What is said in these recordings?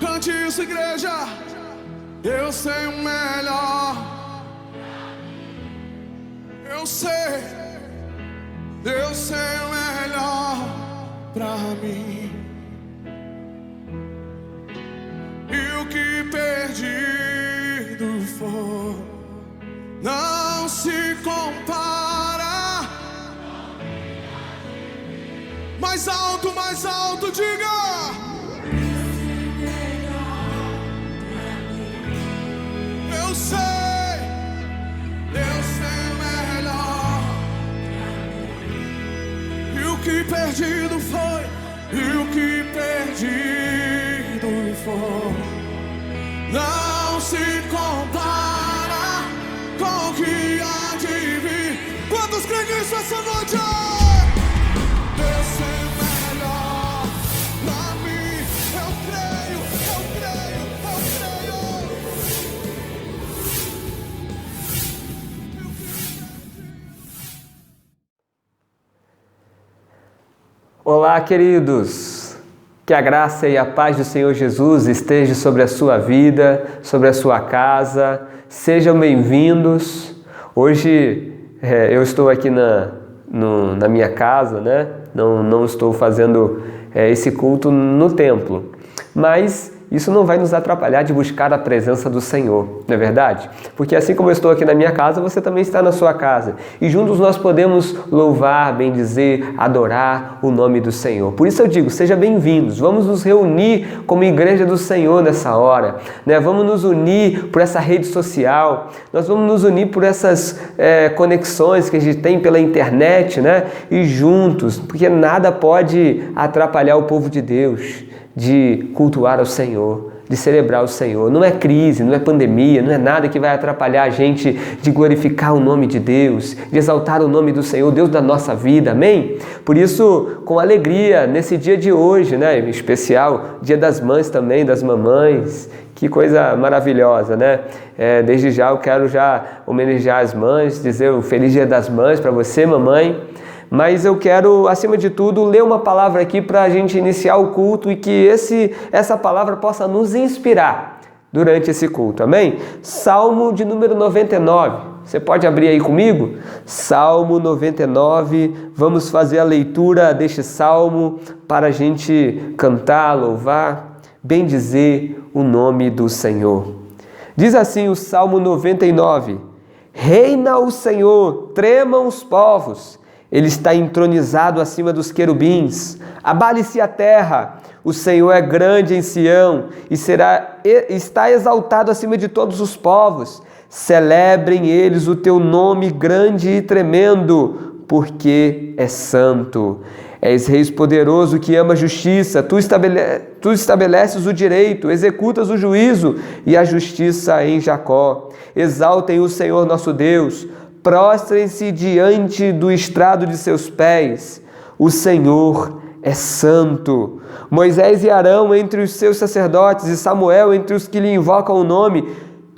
Cante isso, igreja. Eu sei o melhor. Eu sei o melhor pra mim. E o que perdido for não se compara. Mais alto, diga. Eu sei melhor. E o que perdido foi, não se compara com o que há de vir. Quantos creem nisso essa noite? Eu sei melhor pra mim. Eu creio. Olá, queridos! Que a graça e a paz do Senhor Jesus esteja sobre a sua vida, sobre a sua casa. Sejam bem-vindos. Hoje eu estou aqui na minha casa, né? Não estou fazendo esse culto no templo, mas isso não vai nos atrapalhar de buscar a presença do Senhor, não é verdade? Porque assim como eu estou aqui na minha casa, você também está na sua casa. E juntos nós podemos louvar, bendizer, adorar o nome do Senhor. Por isso eu digo, sejam bem-vindos. Vamos nos reunir como igreja do Senhor nessa hora, né? Vamos nos unir por essa rede social. Nós vamos nos unir por essas conexões que a gente tem pela internet, né? E juntos, porque nada pode atrapalhar o povo de Deus de cultuar ao Senhor, de celebrar o Senhor. Não é crise, não é pandemia, não é nada que vai atrapalhar a gente de glorificar o nome de Deus, de exaltar o nome do Senhor, Deus da nossa vida, amém? Por isso, com alegria, nesse dia de hoje, né, em especial, Dia das Mães também, das mamães, que coisa maravilhosa, né? Desde já eu quero homenagear as mães, dizer um Feliz Dia das Mães para você, mamãe. Mas eu quero, acima de tudo, ler uma palavra aqui para a gente iniciar o culto e que essa palavra possa nos inspirar durante esse culto, amém? Salmo de número 99, você pode abrir aí comigo? Salmo 99, vamos fazer a leitura deste salmo para a gente cantar, louvar, bendizer o nome do Senhor. Diz assim o Salmo 99, Reina o Senhor, tremam os povos, Ele está entronizado acima dos querubins. Abale-se a terra. O Senhor é grande em Sião e está exaltado acima de todos os povos. Celebrem eles o teu nome grande e tremendo, porque é santo. És Rei poderoso que ama a justiça. Tu estabeleces o direito, executas o juízo e a justiça em Jacó. Exaltem o Senhor nosso Deus. Prostrem-se diante do estrado de seus pés. O Senhor é santo. Moisés e Arão entre os seus sacerdotes e Samuel entre os que lhe invocam o nome,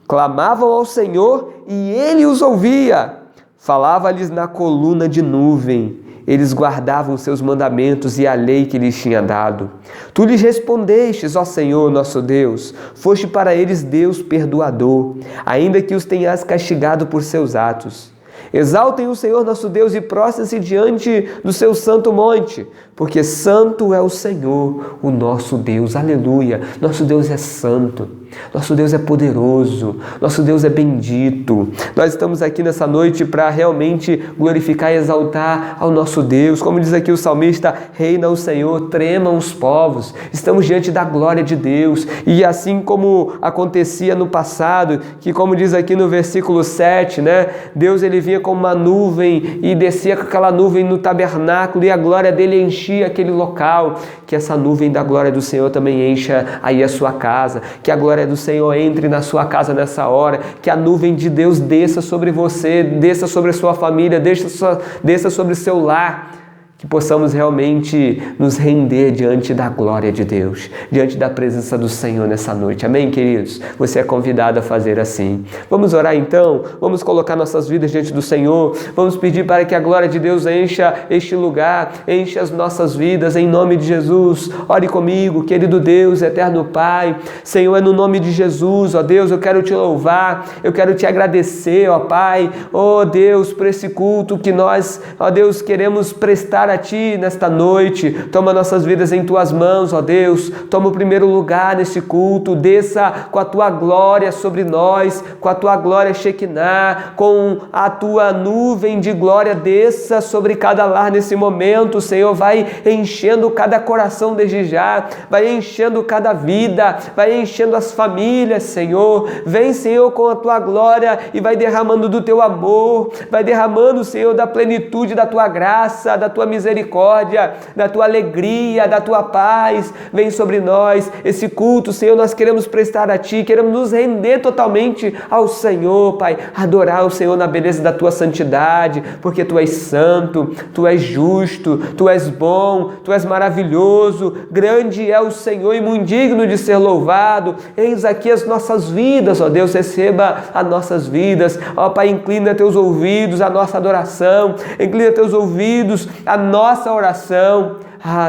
clamavam ao Senhor e ele os ouvia. Falava-lhes na coluna de nuvem. Eles guardavam seus mandamentos e a lei que lhes tinha dado. Tu lhes respondestes, ó Senhor, nosso Deus. Foste para eles Deus perdoador, ainda que os tenhas castigado por seus atos. Exaltem o Senhor nosso Deus e prostrem-se diante do seu santo monte, porque santo é o Senhor, o nosso Deus. Aleluia! Nosso Deus é santo. Nosso Deus é poderoso, nosso Deus é bendito. Nós estamos aqui nessa noite para realmente glorificar e exaltar ao nosso Deus. Como diz aqui o salmista, reina o Senhor, tremam os povos. Estamos diante da glória de Deus. E assim como acontecia no passado, que como diz aqui no versículo 7, né? Deus ele vinha como uma nuvem e descia com aquela nuvem no tabernáculo e a glória dele enchia aquele local. Que essa nuvem da glória do Senhor também encha aí a sua casa. Que a glória do Senhor entre na sua casa nessa hora. Que a nuvem de Deus desça sobre você, desça sobre a sua família, desça sobre o seu lar. Que possamos realmente nos render diante da glória de Deus, diante da presença do Senhor nessa noite. Amém, queridos? Você é convidado a fazer assim. Vamos orar então? Vamos colocar nossas vidas diante do Senhor. Vamos pedir para que a glória de Deus encha este lugar, encha as nossas vidas, em nome de Jesus. Ore comigo, querido Deus, eterno Pai. Senhor, é no nome de Jesus, ó Deus, eu quero te louvar, eu quero te agradecer, ó Pai, ó Deus, por esse culto que nós, ó Deus, queremos prestar a Ti nesta noite. Toma nossas vidas em Tuas mãos, ó Deus. Toma o primeiro lugar neste culto. Desça com a Tua glória sobre nós, com a Tua glória Shekinah, com a Tua nuvem de glória. Desça sobre cada lar nesse momento, Senhor. Vai enchendo cada coração desde já, vai enchendo cada vida, vai enchendo as famílias, Senhor. Vem, Senhor, com a Tua glória e vai derramando do Teu amor, vai derramando, Senhor, da plenitude da Tua graça, da Tua misericórdia, da Tua alegria, da Tua paz. Vem sobre nós esse culto, Senhor, nós queremos prestar a Ti, queremos nos render totalmente ao Senhor, Pai, adorar o Senhor na beleza da Tua santidade, porque Tu és santo, Tu és justo, Tu és bom, Tu és maravilhoso, grande é o Senhor e muito digno de ser louvado. Eis aqui as nossas vidas, ó Deus, receba as nossas vidas, ó Pai, inclina Teus ouvidos à nossa adoração, inclina Teus ouvidos à nossa oração,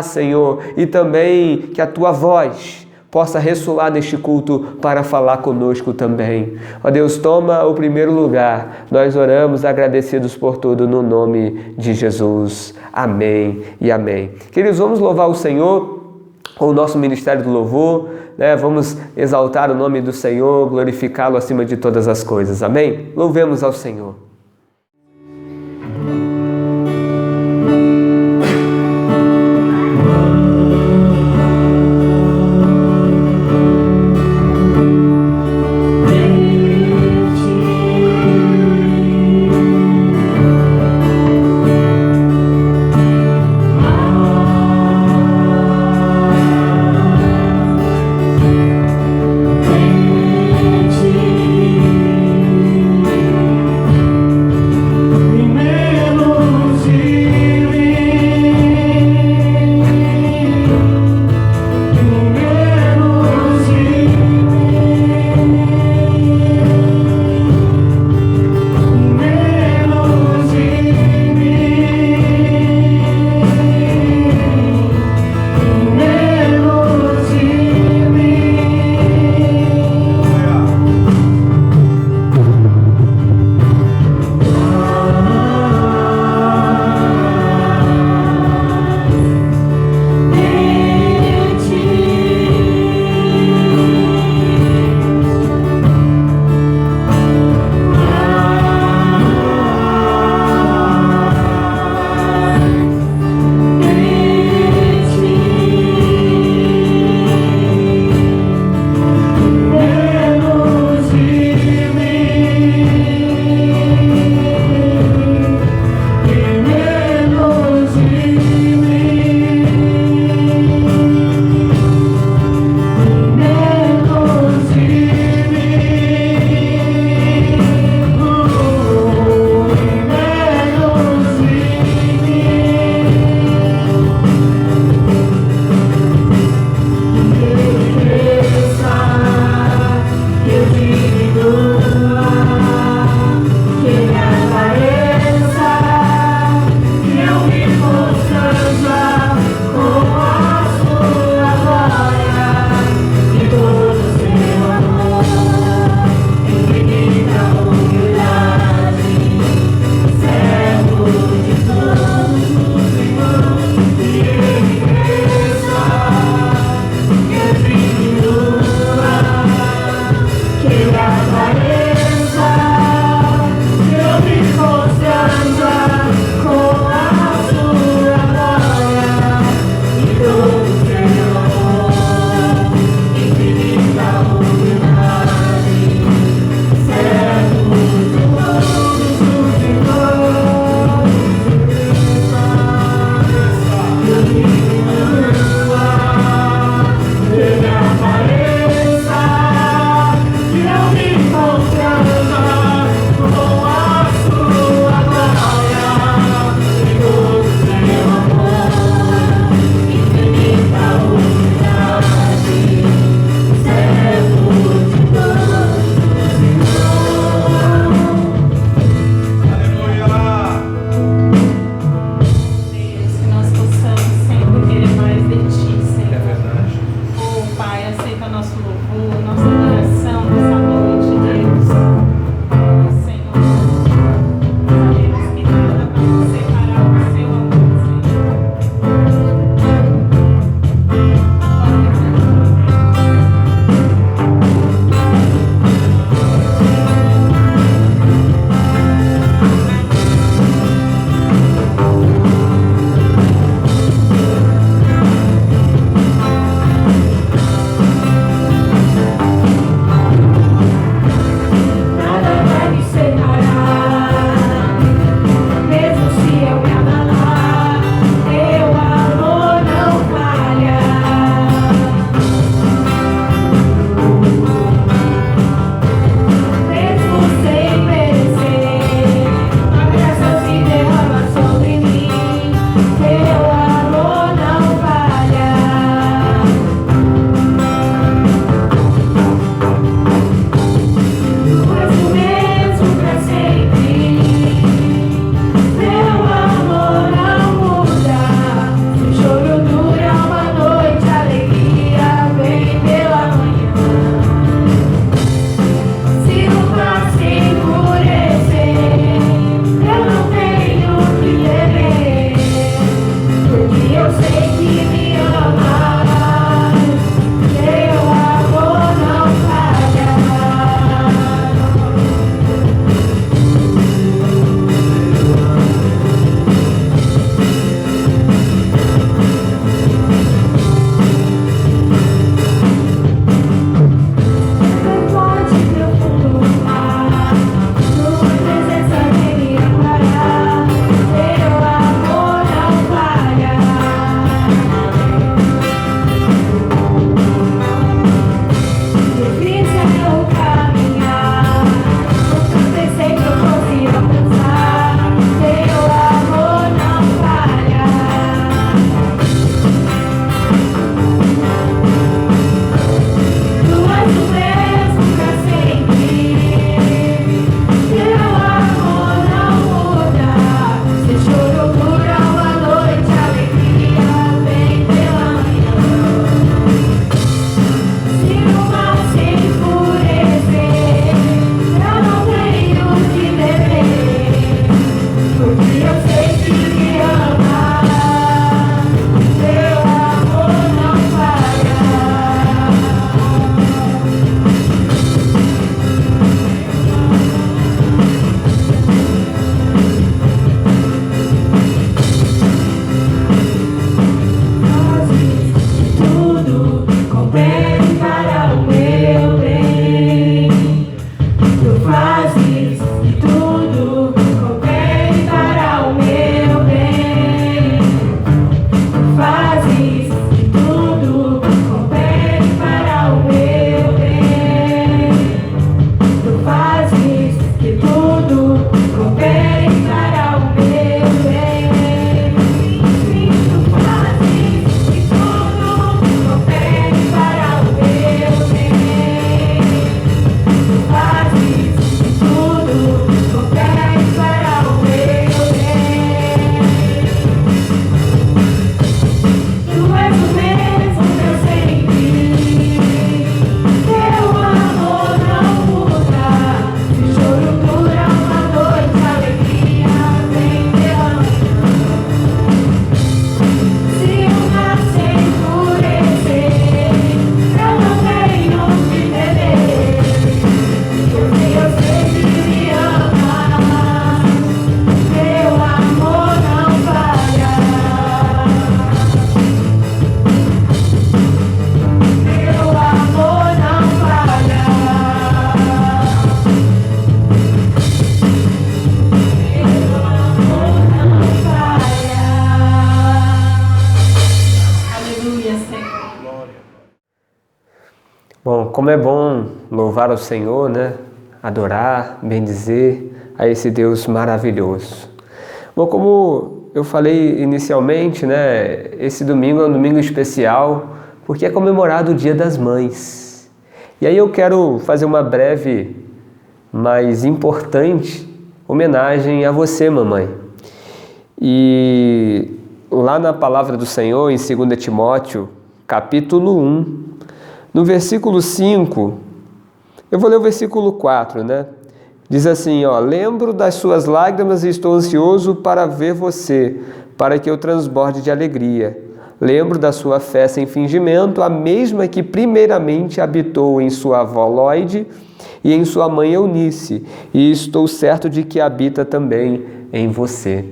Senhor, e também que a Tua voz possa ressoar neste culto para falar conosco também. Ó Deus, toma o primeiro lugar. Nós oramos agradecidos por tudo no nome de Jesus. Amém e amém. Queridos, vamos louvar o Senhor com o nosso Ministério do Louvor, né? Vamos exaltar o nome do Senhor, glorificá-lo acima de todas as coisas. Amém? Louvemos ao Senhor. Bom, como é bom louvar ao Senhor, né? Adorar, bendizer a esse Deus maravilhoso. Bom, como eu falei inicialmente, né? Esse domingo é um domingo especial porque é comemorado o Dia das Mães. E aí eu quero fazer uma breve, mas importante homenagem a você, mamãe. E lá na palavra do Senhor, em 2 Timóteo, capítulo 1, no versículo 5, eu vou ler o versículo 4, né? Diz assim, ó: lembro das suas lágrimas e estou ansioso para ver você, para que eu transborde de alegria. Lembro da sua fé sem fingimento, a mesma que primeiramente habitou em sua avó Lóide e em sua mãe Eunice, e estou certo de que habita também em você.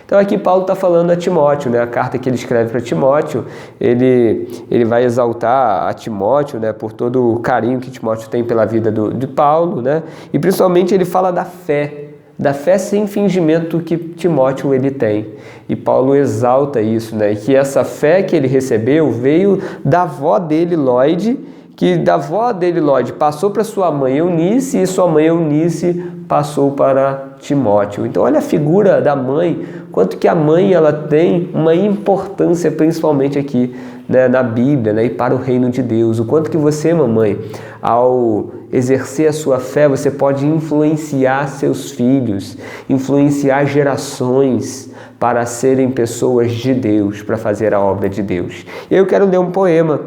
Então aqui Paulo está falando a Timóteo, né? A carta que ele escreve para Timóteo, ele vai exaltar a Timóteo, né? Por todo o carinho que Timóteo tem pela vida de Paulo, né? E principalmente ele fala da fé sem fingimento que Timóteo ele tem. E Paulo exalta isso, né? E que essa fé que ele recebeu veio da avó dele, Lóide, que da avó dele, Lóide, passou para sua mãe Eunice e sua mãe Eunice passou para Timóteo. Então olha a figura da mãe, quanto que a mãe ela tem uma importância principalmente aqui, né, na Bíblia, né, e para o reino de Deus. O quanto que você, mamãe, ao exercer a sua fé, você pode influenciar seus filhos, influenciar gerações para serem pessoas de Deus, para fazer a obra de Deus. E eu quero ler um poema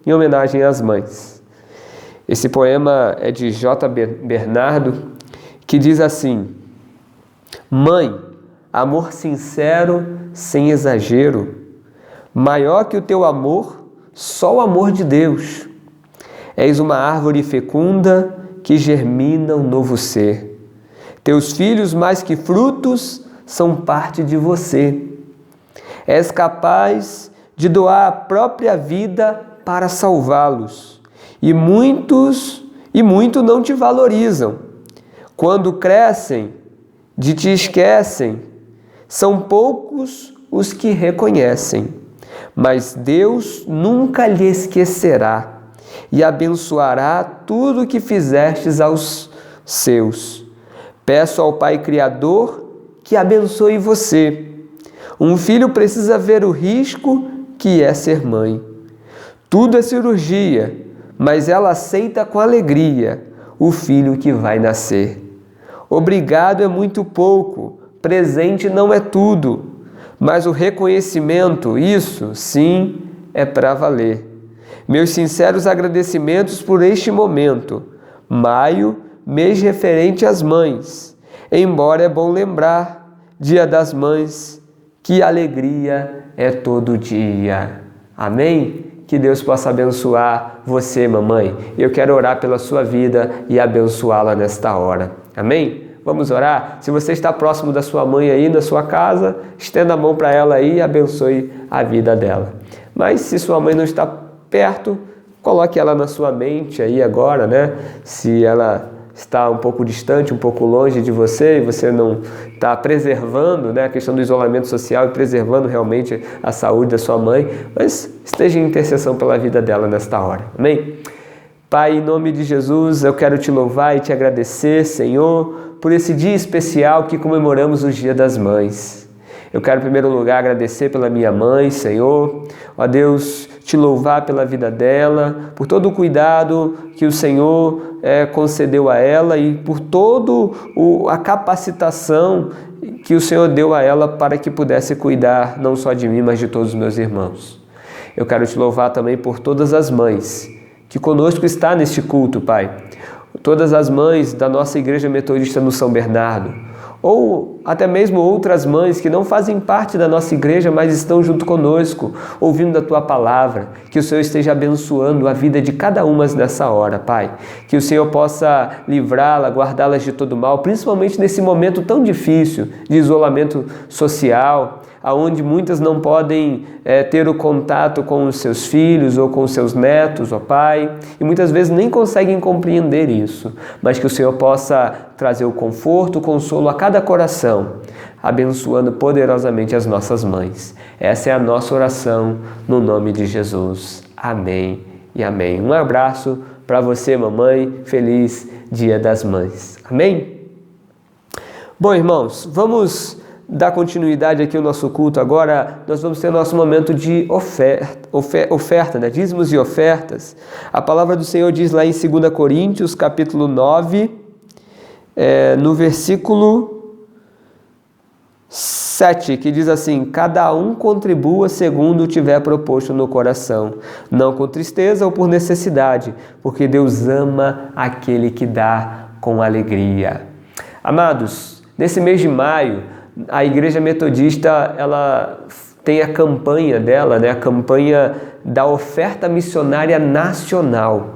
em homenagem às mães. Esse poema é de J. Bernardo, que diz assim: Mãe, amor sincero, sem exagero, maior que o teu amor, só o amor de Deus. És uma árvore fecunda que germina um novo ser. Teus filhos, mais que frutos, são parte de você. És capaz de doar a própria vida para salvá-los, e muito não te valorizam. Quando crescem, te esquecem. São poucos os que reconhecem, mas Deus nunca lhe esquecerá e abençoará tudo o que fizestes aos seus. Peço ao Pai Criador que abençoe você. Um filho precisa ver o risco que é ser mãe. Tudo é cirurgia, mas ela aceita com alegria o filho que vai nascer. Obrigado é muito pouco, presente não é tudo, mas o reconhecimento, isso sim, é para valer. Meus sinceros agradecimentos por este momento. Maio, mês referente às mães. Embora é bom lembrar, Dia das Mães, que alegria é todo dia. Amém? Que Deus possa abençoar você, mamãe. Eu quero orar pela sua vida e abençoá-la nesta hora. Amém? Vamos orar? Se você está próximo da sua mãe aí na sua casa, estenda a mão para ela aí e abençoe a vida dela. Mas se sua mãe não está perto, coloque ela na sua mente aí agora, né? Se ela está um pouco distante, um pouco longe de você e você não está preservando, né, a questão do isolamento social e preservando realmente a saúde da sua mãe, mas esteja em intercessão pela vida dela nesta hora. Amém? Pai, em nome de Jesus, eu quero te louvar e te agradecer, Senhor, por esse dia especial que comemoramos o Dia das Mães. Eu quero, em primeiro lugar, agradecer pela minha mãe, Senhor. Ó Deus, te louvar pela vida dela, por todo o cuidado que o Senhor concedeu a ela e por toda a capacitação que o Senhor deu a ela para que pudesse cuidar não só de mim, mas de todos os meus irmãos. Eu quero te louvar também por todas as mães que conosco está neste culto, Pai. Todas as mães da nossa Igreja Metodista no São Bernardo, ou até mesmo outras mães que não fazem parte da nossa igreja, mas estão junto conosco, ouvindo da Tua palavra. Que o Senhor esteja abençoando a vida de cada uma nessa hora, Pai. Que o Senhor possa livrá-la, guardá-las de todo mal, principalmente nesse momento tão difícil de isolamento social, onde muitas não podem ter o contato com os seus filhos ou com os seus netos, ó Pai, e muitas vezes nem conseguem compreender isso, mas que o Senhor possa trazer o conforto, o consolo a cada coração, abençoando poderosamente as nossas mães. Essa é a nossa oração no nome de Jesus. Amém e amém. Um abraço Para você, mamãe, feliz Dia das Mães. Amém? Bom, irmãos, vamos dar continuidade aqui ao nosso culto. Agora nós vamos ter nosso momento de oferta, né? Dízimos e ofertas. A palavra do Senhor diz lá em 2 Coríntios, capítulo 9, no versículo 7, que diz assim: cada um contribua segundo tiver proposto no coração, não com tristeza ou por necessidade, porque Deus ama aquele que dá com alegria. Amados, nesse mês de maio, a Igreja Metodista, ela tem a campanha dela, né? A campanha da oferta missionária nacional.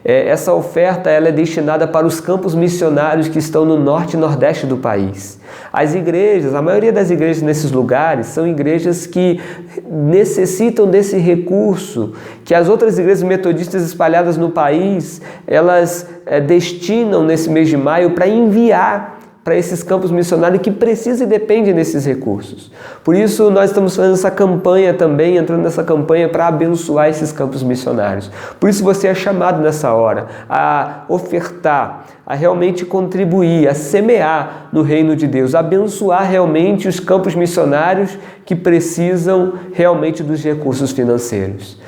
Essa oferta ela é destinada para os campos missionários que estão no norte e nordeste do país. As igrejas, a maioria das igrejas nesses lugares são igrejas que necessitam desse recurso, que as outras igrejas metodistas espalhadas no país, elas destinam nesse mês de maio para enviar para esses campos missionários que precisam e dependem desses recursos. Por isso, nós estamos fazendo essa campanha também, entrando nessa campanha para abençoar esses campos missionários. Por isso, você é chamado nessa hora a ofertar, a realmente contribuir, a semear no reino de Deus, a abençoar realmente os campos missionários que precisam realmente dos recursos financeiros.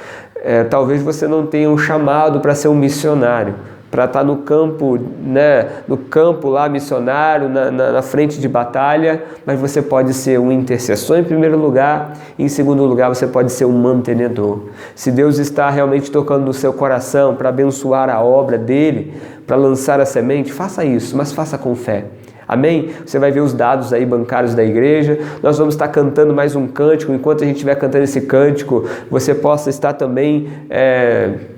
Talvez você não tenha um chamado para ser um missionário, para estar no campo, né, no campo lá missionário, na frente de batalha, mas você pode ser um intercessor em primeiro lugar, e em segundo lugar você pode ser um mantenedor. Se Deus está realmente tocando no seu coração para abençoar a obra dele, para lançar a semente, faça isso, mas faça com fé. Amém? Você vai ver os dados aí bancários da igreja. Nós vamos estar cantando mais um cântico. Enquanto a gente estiver cantando esse cântico, você possa estar também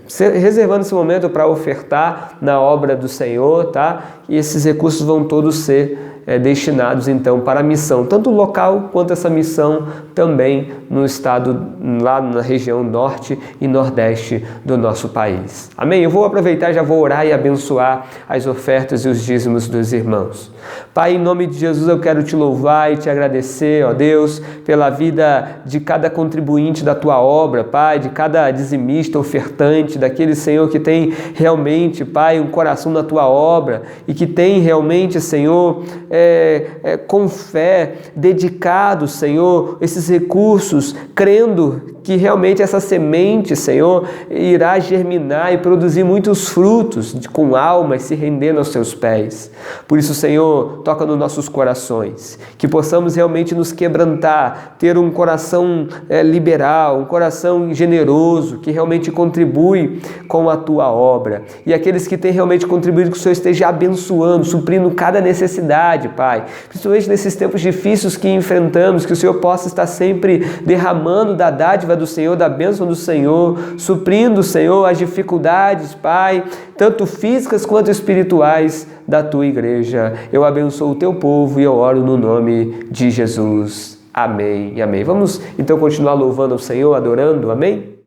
reservando esse momento para ofertar na obra do Senhor, tá? E esses recursos vão todos ser destinados então para a missão, tanto local quanto essa missão também no estado, lá na região norte e nordeste do nosso país. Amém? Eu vou aproveitar e já vou orar e abençoar as ofertas e os dízimos dos irmãos. Pai, em nome de Jesus eu quero te louvar e te agradecer, ó Deus, pela vida de cada contribuinte da tua obra, Pai, de cada dizimista, ofertante, daquele Senhor que tem realmente, Pai, um coração na tua obra e que tem realmente, Senhor, com fé, dedicado, Senhor, esses recursos, crendo que realmente essa semente, Senhor, irá germinar e produzir muitos frutos com alma e se rendendo aos teus pés. Por isso, Senhor, toca nos nossos corações, que possamos realmente nos quebrantar, ter um coração liberal, um coração generoso, que realmente contribui com a tua obra. E aqueles que têm realmente contribuído, que o Senhor esteja abençoando, suprindo cada necessidade, Pai. Principalmente nesses tempos difíceis que enfrentamos, que o Senhor possa estar sempre derramando da dádiva do Senhor, da bênção do Senhor, suprindo, Senhor, as dificuldades, Pai, tanto físicas quanto espirituais da tua igreja. Eu abençoo o teu povo e eu oro no nome de Jesus. Amém e amém. Vamos então continuar louvando ao Senhor, adorando, amém?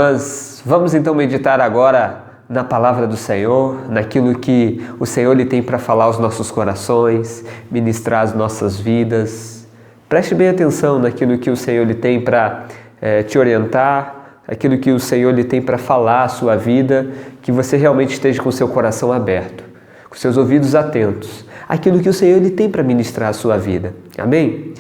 Mas vamos então meditar agora na palavra do Senhor, naquilo que o Senhor lhe tem para falar aos nossos corações, ministrar as nossas vidas. Preste bem atenção naquilo que o Senhor lhe tem para te orientar, aquilo que o Senhor lhe tem para falar à sua vida, que você realmente esteja com o seu coração aberto, com seus ouvidos atentos, aquilo que o Senhor lhe tem para ministrar à sua vida. Amém?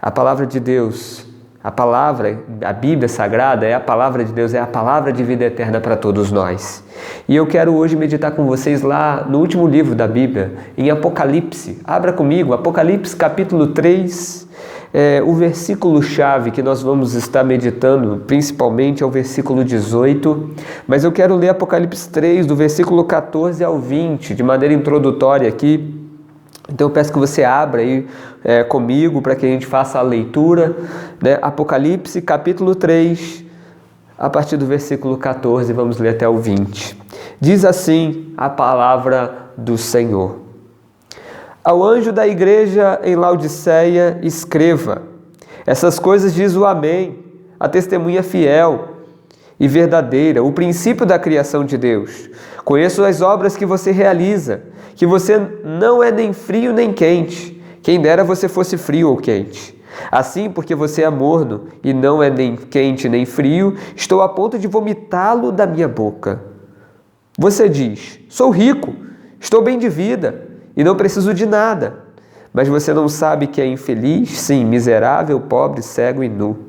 A palavra de Deus, a Bíblia Sagrada é a palavra de Deus, é a palavra de vida eterna para todos nós. E eu quero hoje meditar com vocês lá no último livro da Bíblia, em Apocalipse. Abra comigo, Apocalipse capítulo 3, o versículo-chave que nós vamos estar meditando, principalmente é o versículo 18, mas eu quero ler Apocalipse 3, do versículo 14 ao 20, de maneira introdutória aqui. Então eu peço que você abra aí comigo para que a gente faça a leitura, né? Apocalipse capítulo 3, a partir do versículo 14, vamos ler até o 20. Diz assim a palavra do Senhor. Ao anjo da igreja em Laodiceia escreva: essas coisas diz o Amém, a testemunha fiel e verdadeira, o princípio da criação de Deus. Conheço as obras que você realiza, que você não é nem frio nem quente. Quem dera você fosse frio ou quente. Assim, porque você é morno e não é nem quente nem frio, estou a ponto de vomitá-lo da minha boca. Você diz: sou rico, estou bem de vida e não preciso de nada. Mas você não sabe que é infeliz, sim, miserável, pobre, cego e nu.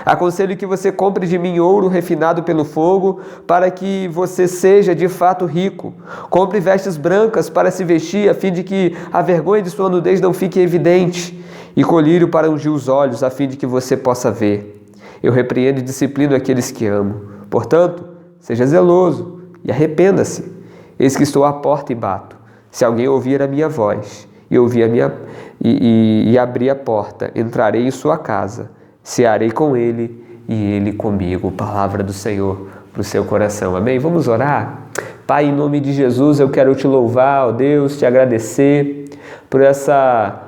Aconselho que você compre de mim ouro refinado pelo fogo, para que você seja de fato rico. Compre vestes brancas para se vestir, a fim de que a vergonha de sua nudez não fique evidente, e colírio para ungir os olhos, a fim de que você possa ver. Eu repreendo e disciplino aqueles que amo. Portanto, seja zeloso e arrependa-se. Eis que estou à porta e bato. Se alguém ouvir a minha voz e abrir a porta, entrarei em sua casa, cearei com ele e ele comigo. Palavra do Senhor para o seu coração. Amém? Vamos orar? Pai, em nome de Jesus, eu quero te louvar, ó Deus, te agradecer por essa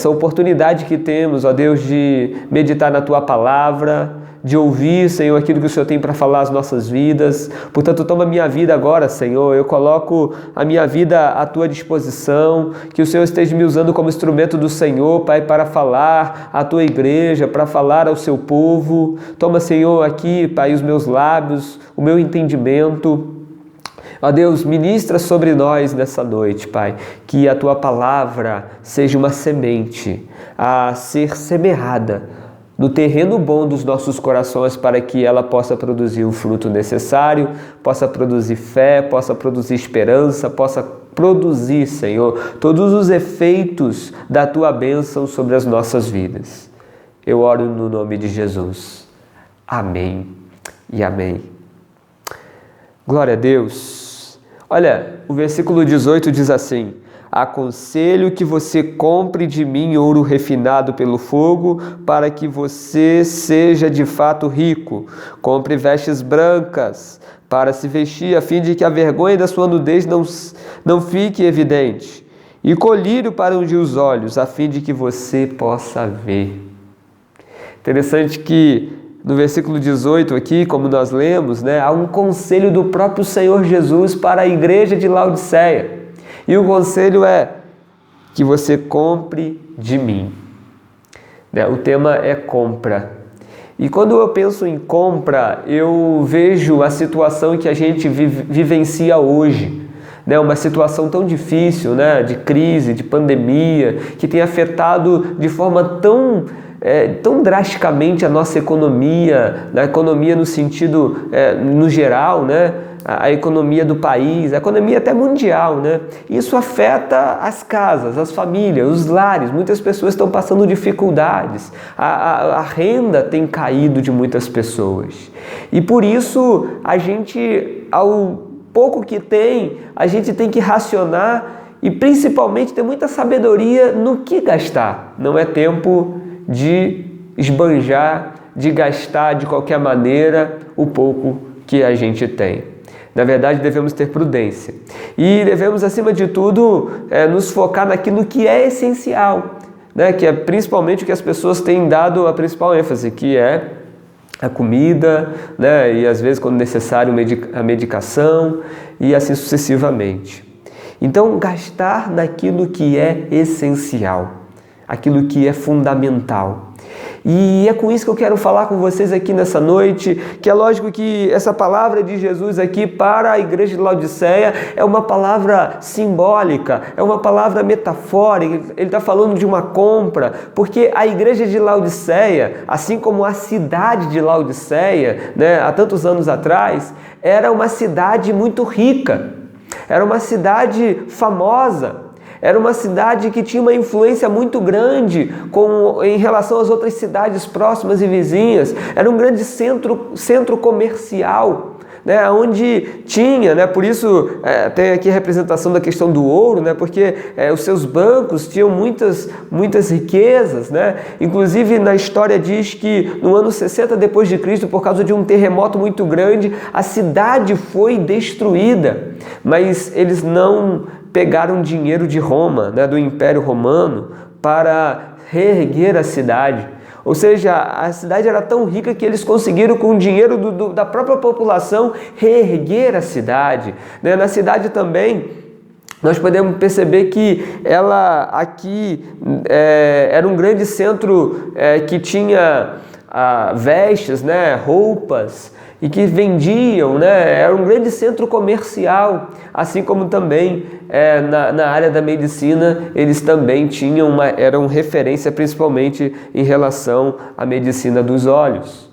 oportunidade que temos, ó Deus, de meditar na Tua Palavra, de ouvir, Senhor, aquilo que o Senhor tem para falar às nossas vidas. Portanto, toma a minha vida agora, Senhor. Eu coloco a minha vida à Tua disposição, que o Senhor esteja me usando como instrumento do Senhor, Pai, para falar à Tua igreja, para falar ao Seu povo. Toma, Senhor, aqui, Pai, os meus lábios, o meu entendimento. Ó Deus, ministra sobre nós nessa noite, Pai, que a Tua Palavra seja uma semente a ser semeada no terreno bom dos nossos corações, para que ela possa produzir o fruto necessário, possa produzir fé, possa produzir esperança, possa produzir, Senhor, todos os efeitos da Tua bênção sobre as nossas vidas. Eu oro no nome de Jesus. Amém e amém. Glória a Deus. Olha, o versículo 18 diz assim: aconselho que você compre de mim ouro refinado pelo fogo, para que você seja de fato rico. Compre vestes brancas para se vestir, a fim de que a vergonha da sua nudez não fique evidente. E colírio para ungir os olhos, a fim de que você possa ver. Interessante que no versículo 18 aqui, como nós lemos, né, há um conselho do próprio Senhor Jesus para a igreja de Laodiceia. E o conselho é que você compre de mim. O tema é compra. E quando eu penso em compra, eu vejo a situação que a gente vivencia hoje. Uma situação tão difícil, de crise, de pandemia, que tem afetado de forma tão drasticamente a nossa economia, a economia no sentido, no geral, a economia do país, a economia até mundial, Isso afeta as casas, as famílias, os lares. Muitas pessoas estão passando dificuldades. A renda tem caído de muitas pessoas. E por isso, a gente, ao pouco que tem, a gente tem que racionar e principalmente ter muita sabedoria no que gastar. Não é tempo de esbanjar, de gastar de qualquer maneira o pouco que a gente tem. Na verdade, devemos ter prudência. E devemos, acima de tudo, nos focar naquilo que é essencial, que é principalmente o que as pessoas têm dado a principal ênfase, que é a comida, né? E às vezes, quando necessário, a medicação e assim sucessivamente. Então, gastar naquilo que é essencial, aquilo que é fundamental. E é com isso que eu quero falar com vocês aqui nessa noite, que é lógico que essa palavra de Jesus aqui para a igreja de Laodiceia é uma palavra simbólica, é uma palavra metafórica. Ele está falando de uma compra, porque a igreja de Laodiceia, assim como a cidade de Laodiceia, né, há tantos anos atrás, era uma cidade muito rica, era uma cidade famosa. Era uma cidade que tinha uma influência muito grande em relação às outras cidades próximas e vizinhas. Era um grande centro comercial, né, onde tinha, né, por isso tem aqui a representação da questão do ouro, né, porque os seus bancos tinham muitas riquezas, né. Inclusive na história diz que no ano 60 depois de Cristo, por causa de um terremoto muito grande, a cidade foi destruída, mas eles não pegaram dinheiro de Roma, né, do Império Romano, para reerguer a cidade. Ou seja, a cidade era tão rica que eles conseguiram, com o dinheiro da própria população, reerguer a cidade. Né? Na cidade também, nós podemos perceber que ela aqui era um grande centro que tinha vestes, né, roupas, e que vendiam, né? Era um grande centro comercial, assim como também na área da medicina eles também eram referência principalmente em relação à medicina dos olhos.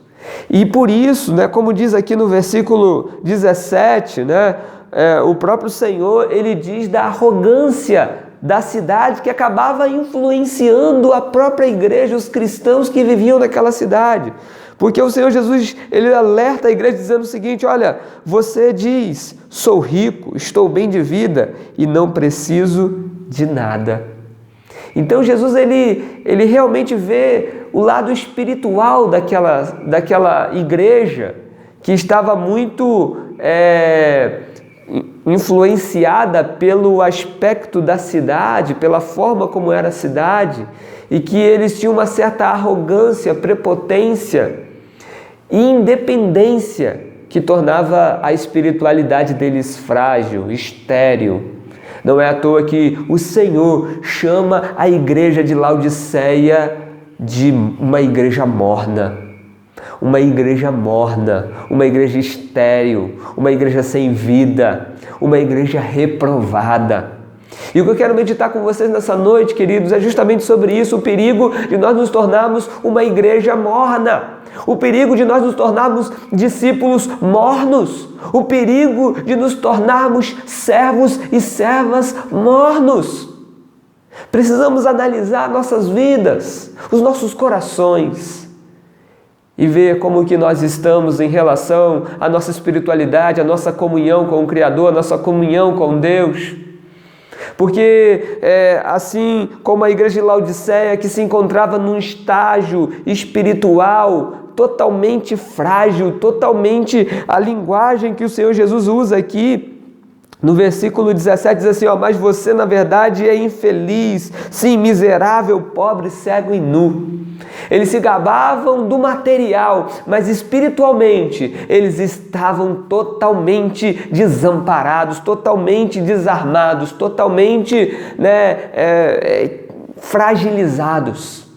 E por isso, né, como diz aqui no versículo 17, né, o próprio Senhor, ele diz da arrogância da cidade que acabava influenciando a própria igreja, os cristãos que viviam naquela cidade. Porque o Senhor Jesus, ele alerta a igreja dizendo o seguinte: olha, você diz, sou rico, estou bem de vida e não preciso de nada. Então Jesus, ele realmente vê o lado espiritual daquela igreja que estava muito influenciada pelo aspecto da cidade, pela forma como era a cidade, e que eles tinham uma certa arrogância, prepotência e independência que tornava a espiritualidade deles frágil, estéril. Não é à toa que o Senhor chama a igreja de Laodiceia de uma igreja morna. Uma igreja morna, uma igreja estéril, uma igreja sem vida, uma igreja reprovada. E o que eu quero meditar com vocês nessa noite, queridos, é justamente sobre isso, o perigo de nós nos tornarmos uma igreja morna. O perigo de nós nos tornarmos discípulos mornos. O perigo de nos tornarmos servos e servas mornos. Precisamos analisar nossas vidas, os nossos corações, e ver como que nós estamos em relação à nossa espiritualidade, à nossa comunhão com o Criador, à nossa comunhão com Deus. Porque assim como a igreja de Laodiceia, que se encontrava num estágio espiritual totalmente frágil, totalmente a linguagem que o Senhor Jesus usa aqui, no versículo 17 diz assim, mas você na verdade é infeliz, sim, miserável, pobre, cego e nu. Eles se gabavam do material, mas espiritualmente eles estavam totalmente desamparados, totalmente desarmados, totalmente fragilizados,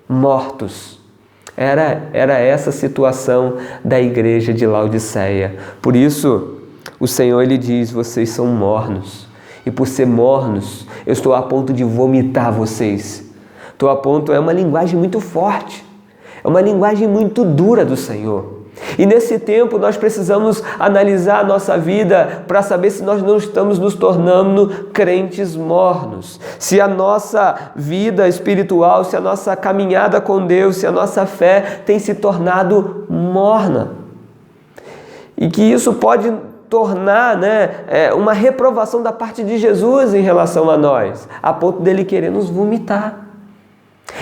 mortos. Era essa a situação da igreja de Laodiceia. Por isso, o Senhor, ele diz, vocês são mornos. E por ser mornos, eu estou a ponto de vomitar vocês. Estou a ponto, é uma linguagem muito forte. É uma linguagem muito dura do Senhor. E nesse tempo nós precisamos analisar a nossa vida para saber se nós não estamos nos tornando crentes mornos. Se a nossa vida espiritual, se a nossa caminhada com Deus, se a nossa fé tem se tornado morna. E que isso pode tornar uma reprovação da parte de Jesus em relação a nós, a ponto dele querer nos vomitar.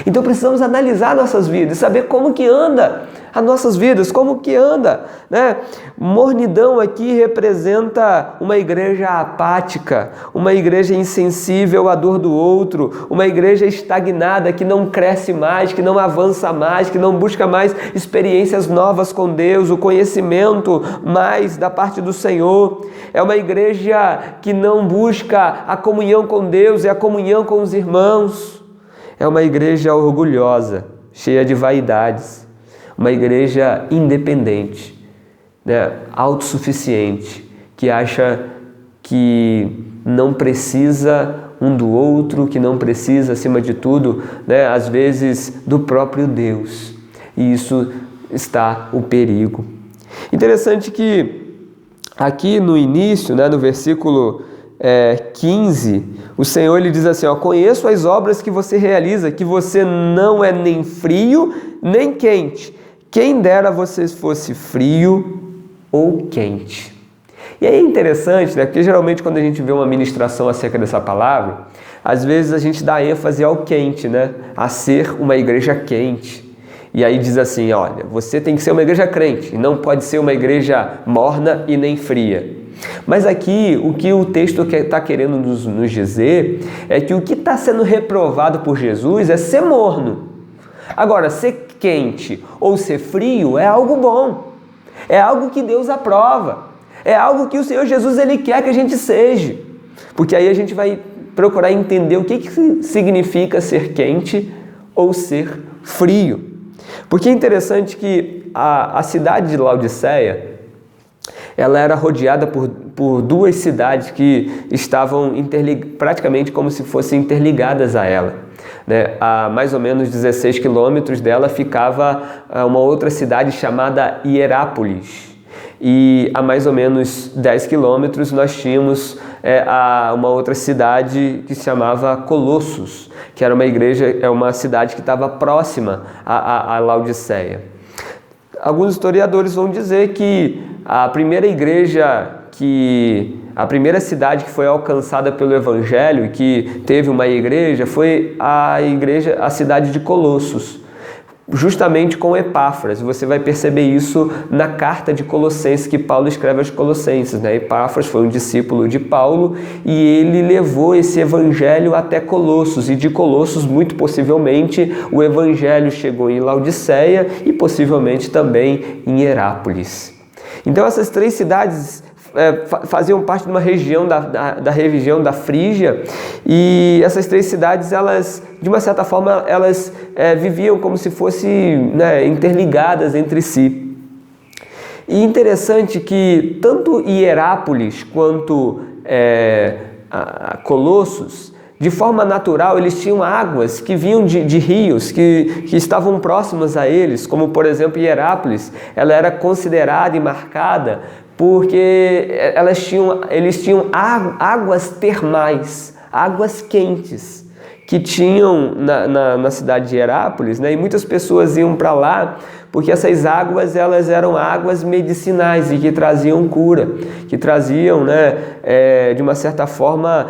Então precisamos analisar nossas vidas, saber como que anda as nossas vidas, como que anda, né? Mornidão aqui representa uma igreja apática, uma igreja insensível à dor do outro, uma igreja estagnada que não cresce mais, que não avança mais, que não busca mais experiências novas com Deus, o conhecimento mais da parte do Senhor. É uma igreja que não busca a comunhão com Deus e a comunhão com os irmãos. É uma igreja orgulhosa, cheia de vaidades. Uma igreja independente, né? Autossuficiente, que acha que não precisa um do outro, que não precisa, acima de tudo, né? Às vezes, do próprio Deus. E isso está o perigo. Interessante que aqui no início, né, no versículo 15, o Senhor ele diz assim, ó, conheço as obras que você realiza, que você não é nem frio nem quente. Quem dera você fosse frio ou quente. E aí é interessante, né? Porque geralmente quando a gente vê uma ministração acerca dessa palavra, às vezes a gente dá ênfase ao quente, né? A ser uma igreja quente. E aí diz assim, olha, você tem que ser uma igreja crente, e não pode ser uma igreja morna e nem fria. Mas aqui, o que o texto está querendo nos dizer é que o que está sendo reprovado por Jesus é ser morno. Agora, ser quente ou ser frio é algo bom, é algo que Deus aprova, é algo que o Senhor Jesus ele quer que a gente seja, porque aí a gente vai procurar entender o que significa ser quente ou ser frio. Porque é interessante que a cidade de Laodiceia, ela era rodeada por duas cidades que estavam praticamente como se fossem interligadas a ela. Né? A mais ou menos 16 quilômetros dela ficava uma outra cidade chamada Hierápolis. E a mais ou menos 10 quilômetros nós tínhamos uma outra cidade que se chamava Colossos, que era uma cidade que estava próxima a Laodiceia. Alguns historiadores vão dizer que a primeira cidade que foi alcançada pelo Evangelho e que teve uma igreja foi a cidade de Colossos, justamente com Epáfras. Você vai perceber isso na carta de Colossenses que Paulo escreve aos Colossenses, né? Epáfras foi um discípulo de Paulo e ele levou esse evangelho até Colossos, e de Colossos, muito possivelmente, o evangelho chegou em Laodiceia e possivelmente também em Hierápolis. Então essas três cidades faziam parte de uma região da região da Frígia, e essas três cidades, elas, de uma certa forma, elas viviam como se fossem, né, interligadas entre si. E interessante que tanto Hierápolis quanto Colossos, de forma natural, eles tinham águas que vinham de rios que estavam próximas a eles, como por exemplo Hierápolis, ela era considerada e marcada porque eles tinham águas termais, águas quentes, que tinham na cidade de Hierápolis, né? E muitas pessoas iam para lá porque essas águas, elas eram águas medicinais e que traziam cura, que traziam, né, de uma certa forma,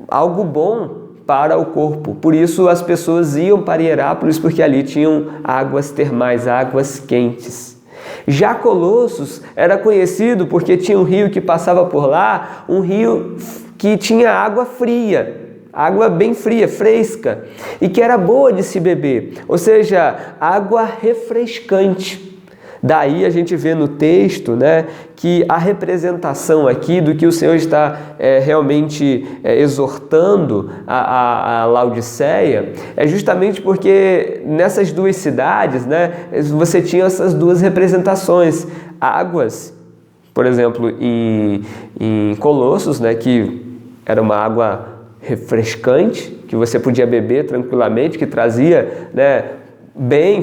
algo bom para o corpo. Por isso as pessoas iam para Hierápolis, porque ali tinham águas termais, águas quentes. Já Colossos era conhecido porque tinha um rio que passava por lá, um rio que tinha água fria, água bem fria, fresca, e que era boa de se beber, ou seja, água refrescante. Daí a gente vê no texto, né, que a representação aqui do que o Senhor está realmente exortando a Laodiceia é justamente porque nessas duas cidades, né, você tinha essas duas representações. Águas, por exemplo, em Colossos, né, que era uma água refrescante, que você podia beber tranquilamente, que trazia, né,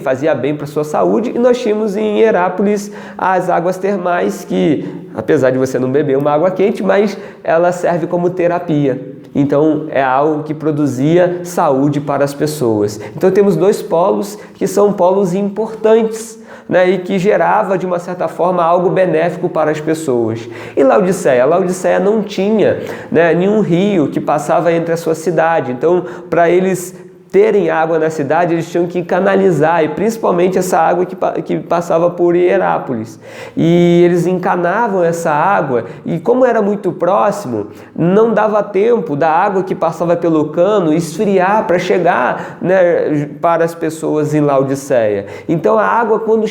fazia bem para a sua saúde, e nós tínhamos em Hierápolis as águas termais, que apesar de você não beber uma água quente, mas ela serve como terapia. Então é algo que produzia saúde para as pessoas. Então temos dois polos que são polos importantes, né, e que gerava de uma certa forma algo benéfico para as pessoas. E Laodiceia não tinha, né, nenhum rio que passava entre a sua cidade. Então para eles terem água na cidade, eles tinham que canalizar, e principalmente essa água que passava por Hierápolis. E eles encanavam essa água, e como era muito próximo, não dava tempo da água que passava pelo cano esfriar para chegar, né, para as pessoas em Laodiceia. Então a água, quando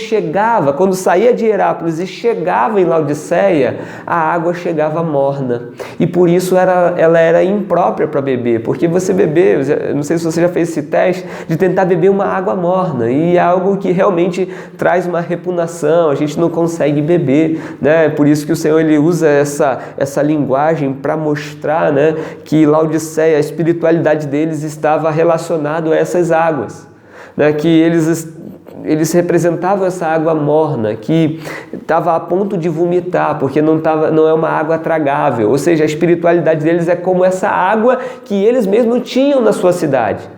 saía de Hierápolis e chegava em Laodiceia, a água chegava morna. E por isso ela era imprópria para beber, porque você beber, não sei se você já fez esse teste, de tentar beber uma água morna, e é algo que realmente traz uma repugnação, a gente não consegue beber, né? Por isso que o Senhor ele usa essa linguagem para mostrar, né, que Laodiceia, a espiritualidade deles estava relacionado a essas águas, né, que eles representavam essa água morna, que estava a ponto de vomitar, porque não é uma água tragável. Ou seja, a espiritualidade deles é como essa água que eles mesmos tinham na sua cidade.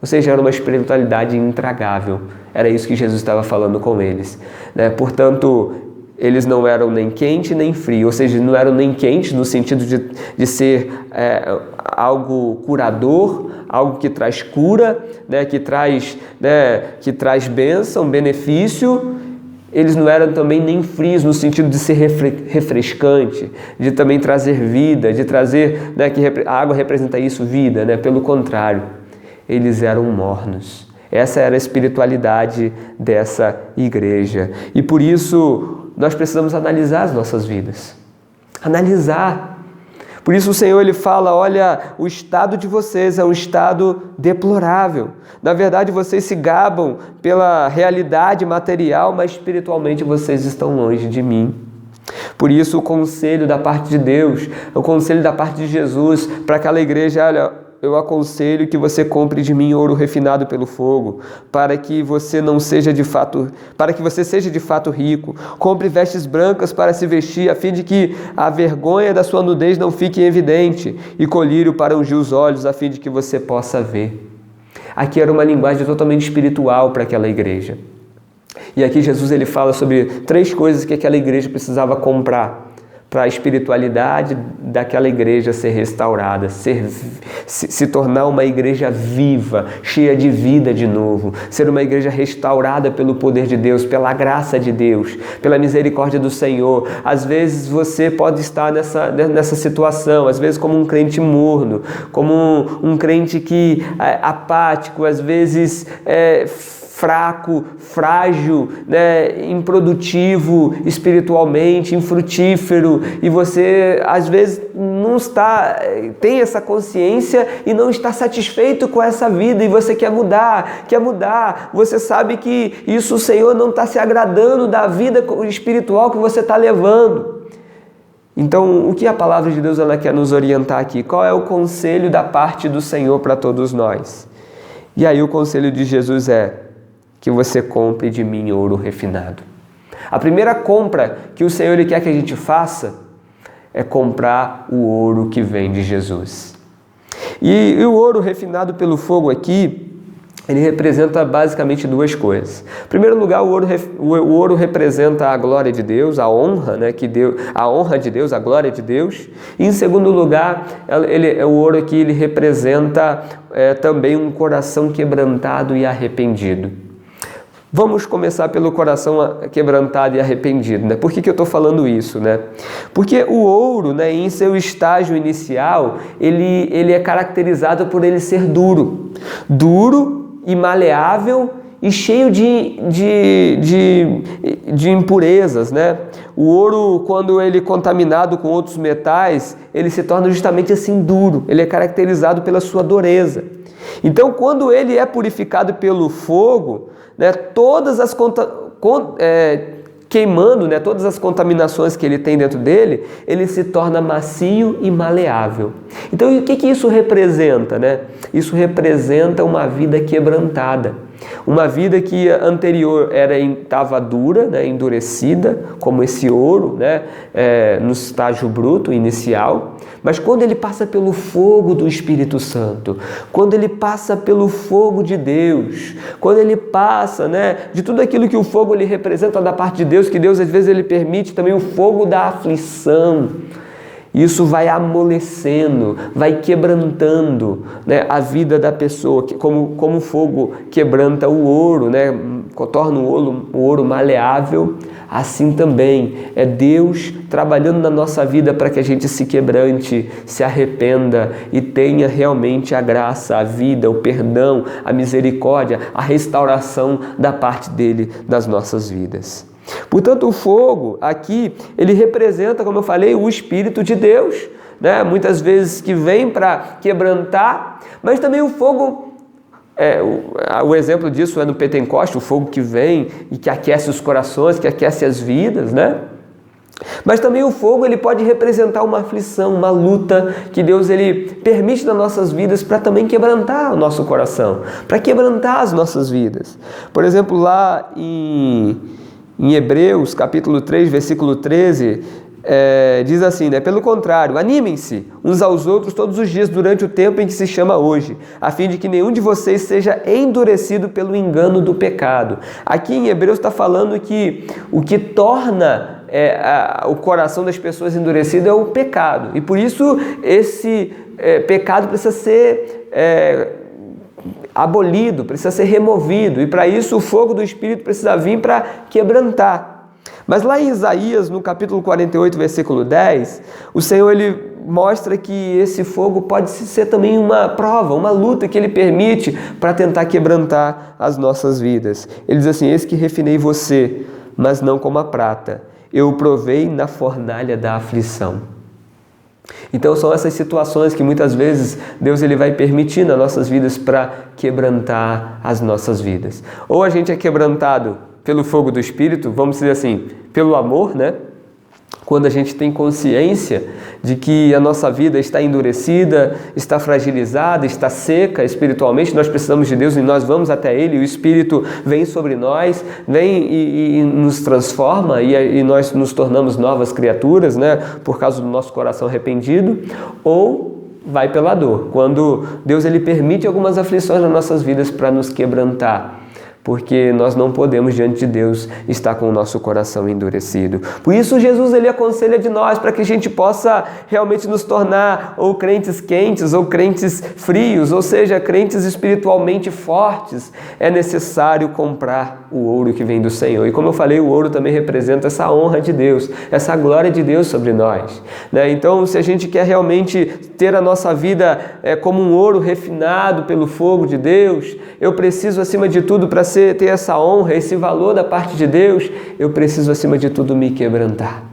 Ou seja, era uma espiritualidade intragável. Era isso que Jesus estava falando com eles, né? Portanto, eles não eram nem quente nem frio, ou seja, não eram nem quentes no sentido de ser algo curador, algo que traz cura, né, que traz bênção, benefício. Eles não eram também nem frios no sentido de ser refrescante, de também trazer vida, de trazer, né, que a água representa isso, vida, né? Pelo contrário, eles eram mornos. Essa era a espiritualidade dessa igreja. E por isso nós precisamos analisar as nossas vidas. Analisar. Por isso o Senhor ele fala, olha, o estado de vocês é um estado deplorável. Na verdade, vocês se gabam pela realidade material, mas espiritualmente vocês estão longe de mim. Por isso o conselho da parte de Deus, o conselho da parte de Jesus para aquela igreja, olha, eu aconselho que você compre de mim ouro refinado pelo fogo, para que você seja de fato rico. Compre vestes brancas para se vestir, a fim de que a vergonha da sua nudez não fique evidente, e colírio para ungir os olhos, a fim de que você possa ver. Aqui era uma linguagem totalmente espiritual para aquela igreja. E aqui Jesus ele fala sobre 3 coisas que aquela igreja precisava comprar para a espiritualidade daquela igreja ser restaurada, se tornar uma igreja viva, cheia de vida de novo, ser uma igreja restaurada pelo poder de Deus, pela graça de Deus, pela misericórdia do Senhor. Às vezes você pode estar nessa situação, às vezes como um crente morno, como um crente que apático, às vezes fraco, frágil, né, improdutivo espiritualmente, infrutífero, e você às vezes tem essa consciência e não está satisfeito com essa vida, e você quer mudar, você sabe que isso o Senhor não está se agradando da vida espiritual que você está levando. Então, o que a palavra de Deus ela quer nos orientar aqui? Qual é o conselho da parte do Senhor para todos nós? E aí o conselho de Jesus é que você compre de mim ouro refinado. A primeira compra que o Senhor ele quer que a gente faça é comprar o ouro que vem de Jesus. E o ouro refinado pelo fogo aqui, ele representa basicamente 2 coisas. Em primeiro lugar, o ouro representa a glória de Deus, a honra, né, a honra de Deus, a glória de Deus. E em segundo lugar, o ouro aqui ele representa também um coração quebrantado e arrependido. Vamos começar pelo coração quebrantado e arrependido, né? Por que eu estou falando isso, né? Porque o ouro, né, em seu estágio inicial, ele é caracterizado por ele ser duro e maleável e cheio de impurezas, né? O ouro, quando ele é contaminado com outros metais, ele se torna justamente assim duro, ele é caracterizado pela sua dureza. Então, quando ele é purificado pelo fogo, né, queimando, né, todas as contaminações que ele tem dentro dele, ele se torna macio e maleável. Então, o que isso representa, né? Isso representa uma vida quebrantada. Uma vida que anterior estava dura, né, endurecida, como esse ouro, né, no estágio bruto inicial. Mas quando ele passa pelo fogo do Espírito Santo, quando ele passa pelo fogo de Deus, quando ele passa, né, de tudo aquilo que o fogo ele representa da parte de Deus, que Deus às vezes ele permite também o fogo da aflição. Isso vai amolecendo, vai quebrantando, né, a vida da pessoa, como o fogo quebranta o ouro, né, torna o ouro maleável. Assim também é Deus trabalhando na nossa vida para que a gente se quebrante, se arrependa e tenha realmente a graça, a vida, o perdão, a misericórdia, a restauração da parte dele nas nossas vidas. Portanto, o fogo aqui, ele representa, como eu falei, o Espírito de Deus, né? Muitas vezes que vem para quebrantar, mas também o fogo, o exemplo disso é no Pentecoste, o fogo que vem e que aquece os corações, que aquece as vidas, né? Mas também o fogo, ele pode representar uma aflição, uma luta que Deus ele permite nas nossas vidas para também quebrantar o nosso coração, para quebrantar as nossas vidas. Por exemplo, lá em Hebreus, capítulo 3, versículo 13, diz assim, né? Pelo contrário, animem-se uns aos outros todos os dias durante o tempo em que se chama hoje, a fim de que nenhum de vocês seja endurecido pelo engano do pecado. Aqui em Hebreus está falando que o que torna o coração das pessoas endurecido é o pecado. E por isso esse pecado precisa ser abolido, precisa ser removido, e para isso o fogo do Espírito precisa vir para quebrantar. Mas lá em Isaías, no capítulo 48, versículo 10, o Senhor ele mostra que esse fogo pode ser também uma prova, uma luta que ele permite para tentar quebrantar as nossas vidas. Ele diz assim: eis que refinei você, mas não como a prata, eu o provei na fornalha da aflição. Então são essas situações que muitas vezes Deus ele vai permitir nas nossas vidas para quebrantar as nossas vidas. Ou a gente é quebrantado pelo fogo do Espírito, vamos dizer assim, pelo amor, né? Quando a gente tem consciência de que a nossa vida está endurecida, está fragilizada, está seca espiritualmente, nós precisamos de Deus e nós vamos até Ele, o Espírito vem sobre nós, vem e nos transforma e nós nos tornamos novas criaturas, né, por causa do nosso coração arrependido. Ou vai pela dor, quando Deus ele permite algumas aflições nas nossas vidas para nos quebrantar, porque nós não podemos diante de Deus estar com o nosso coração endurecido. Por isso Jesus ele aconselha de nós para que a gente possa realmente nos tornar ou crentes quentes ou crentes frios, ou seja, crentes espiritualmente fortes. É necessário comprar o ouro que vem do Senhor. E como eu falei, o ouro também representa essa honra de Deus, essa glória de Deus sobre nós, né? Então, se a gente quer realmente ter a nossa vida como um ouro refinado pelo fogo de Deus, eu preciso, acima de tudo, para ter essa honra, esse valor da parte de Deus, eu preciso, acima de tudo, me quebrantar.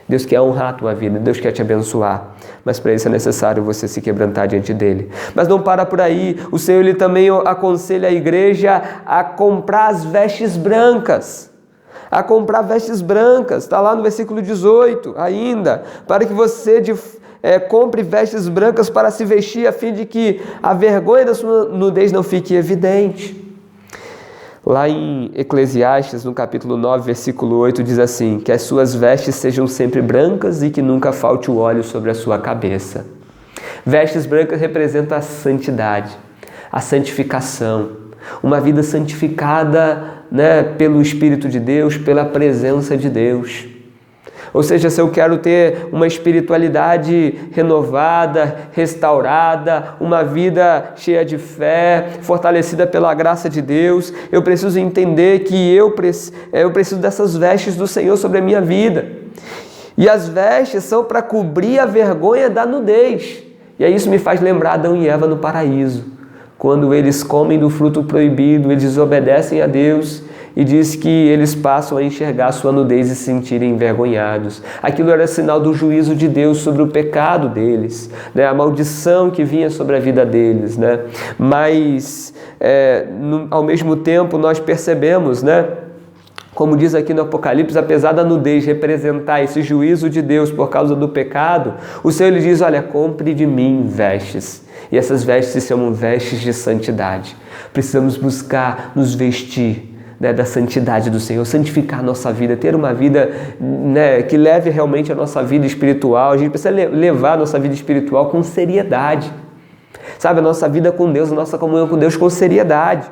Deus quer honrar a tua vida, Deus quer te abençoar, mas para isso é necessário você se quebrantar diante dele. Mas não para por aí, o Senhor ele também aconselha a igreja a comprar as vestes brancas. A comprar vestes brancas, está lá no versículo 18 ainda, para que você compre vestes brancas para se vestir, a fim de que a vergonha da sua nudez não fique evidente. Lá em Eclesiastes, no capítulo 9, versículo 8, diz assim: que as suas vestes sejam sempre brancas e que nunca falte o óleo sobre a sua cabeça. Vestes brancas representam a santidade, a santificação, uma vida santificada, né, pelo Espírito de Deus, pela presença de Deus. Ou seja, se eu quero ter uma espiritualidade renovada, restaurada, uma vida cheia de fé, fortalecida pela graça de Deus, eu preciso entender que eu preciso dessas vestes do Senhor sobre a minha vida. E as vestes são para cobrir a vergonha da nudez. E aí isso me faz lembrar Adão e Eva no paraíso. Quando eles comem do fruto proibido, eles desobedecem a Deus, e diz que eles passam a enxergar a sua nudez e se sentirem envergonhados. Aquilo era sinal do juízo de Deus sobre o pecado deles, né? A maldição que vinha sobre a vida deles, né? Mas, ao mesmo tempo, nós percebemos, né? Como diz aqui no Apocalipse, apesar da nudez representar esse juízo de Deus por causa do pecado, o Senhor lhe diz: olha, compre de mim vestes. E essas vestes se chamam vestes de santidade. Precisamos buscar nos vestir, né, da santidade do Senhor, santificar a nossa vida, ter uma vida, né, que leve realmente a nossa vida espiritual. A gente precisa levar a nossa vida espiritual com seriedade, sabe? A nossa vida com Deus, a nossa comunhão com Deus com seriedade.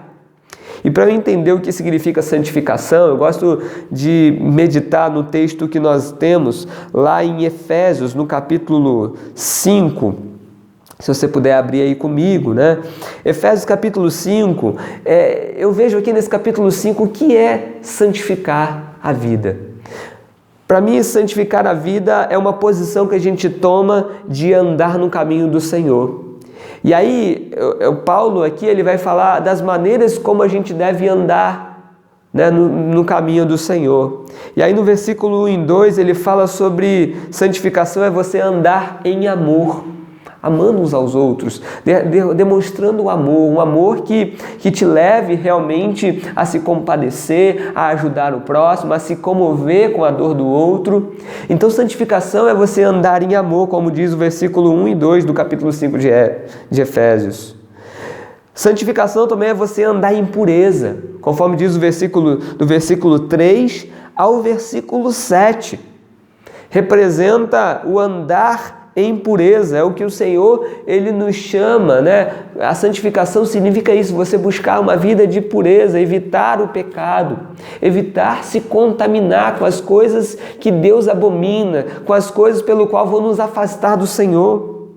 E para eu entender o que significa santificação, eu gosto de meditar no texto que nós temos lá em Efésios, no capítulo 5. Se você puder abrir aí comigo, né? Efésios capítulo 5, eu vejo aqui nesse capítulo 5 o que é santificar a vida. Para mim, santificar a vida é uma posição que a gente toma de andar no caminho do Senhor. E aí, o Paulo aqui ele vai falar das maneiras como a gente deve andar, né, no caminho do Senhor. E aí no versículo 1 e 2 ele fala sobre santificação é você andar em amor, amando uns aos outros, demonstrando o amor, um amor que te leve realmente a se compadecer, a ajudar o próximo, a se comover com a dor do outro. Então santificação é você andar em amor, como diz o versículo 1 e 2 do capítulo 5 de Efésios. Santificação também é você andar em pureza, conforme diz o versículo, do versículo 3 ao versículo 7. Representa o andar em pureza, é o que o Senhor ele nos chama, né? A santificação significa isso, você buscar uma vida de pureza, evitar o pecado, evitar se contaminar com as coisas que Deus abomina, com as coisas pelo qual vão nos afastar do Senhor.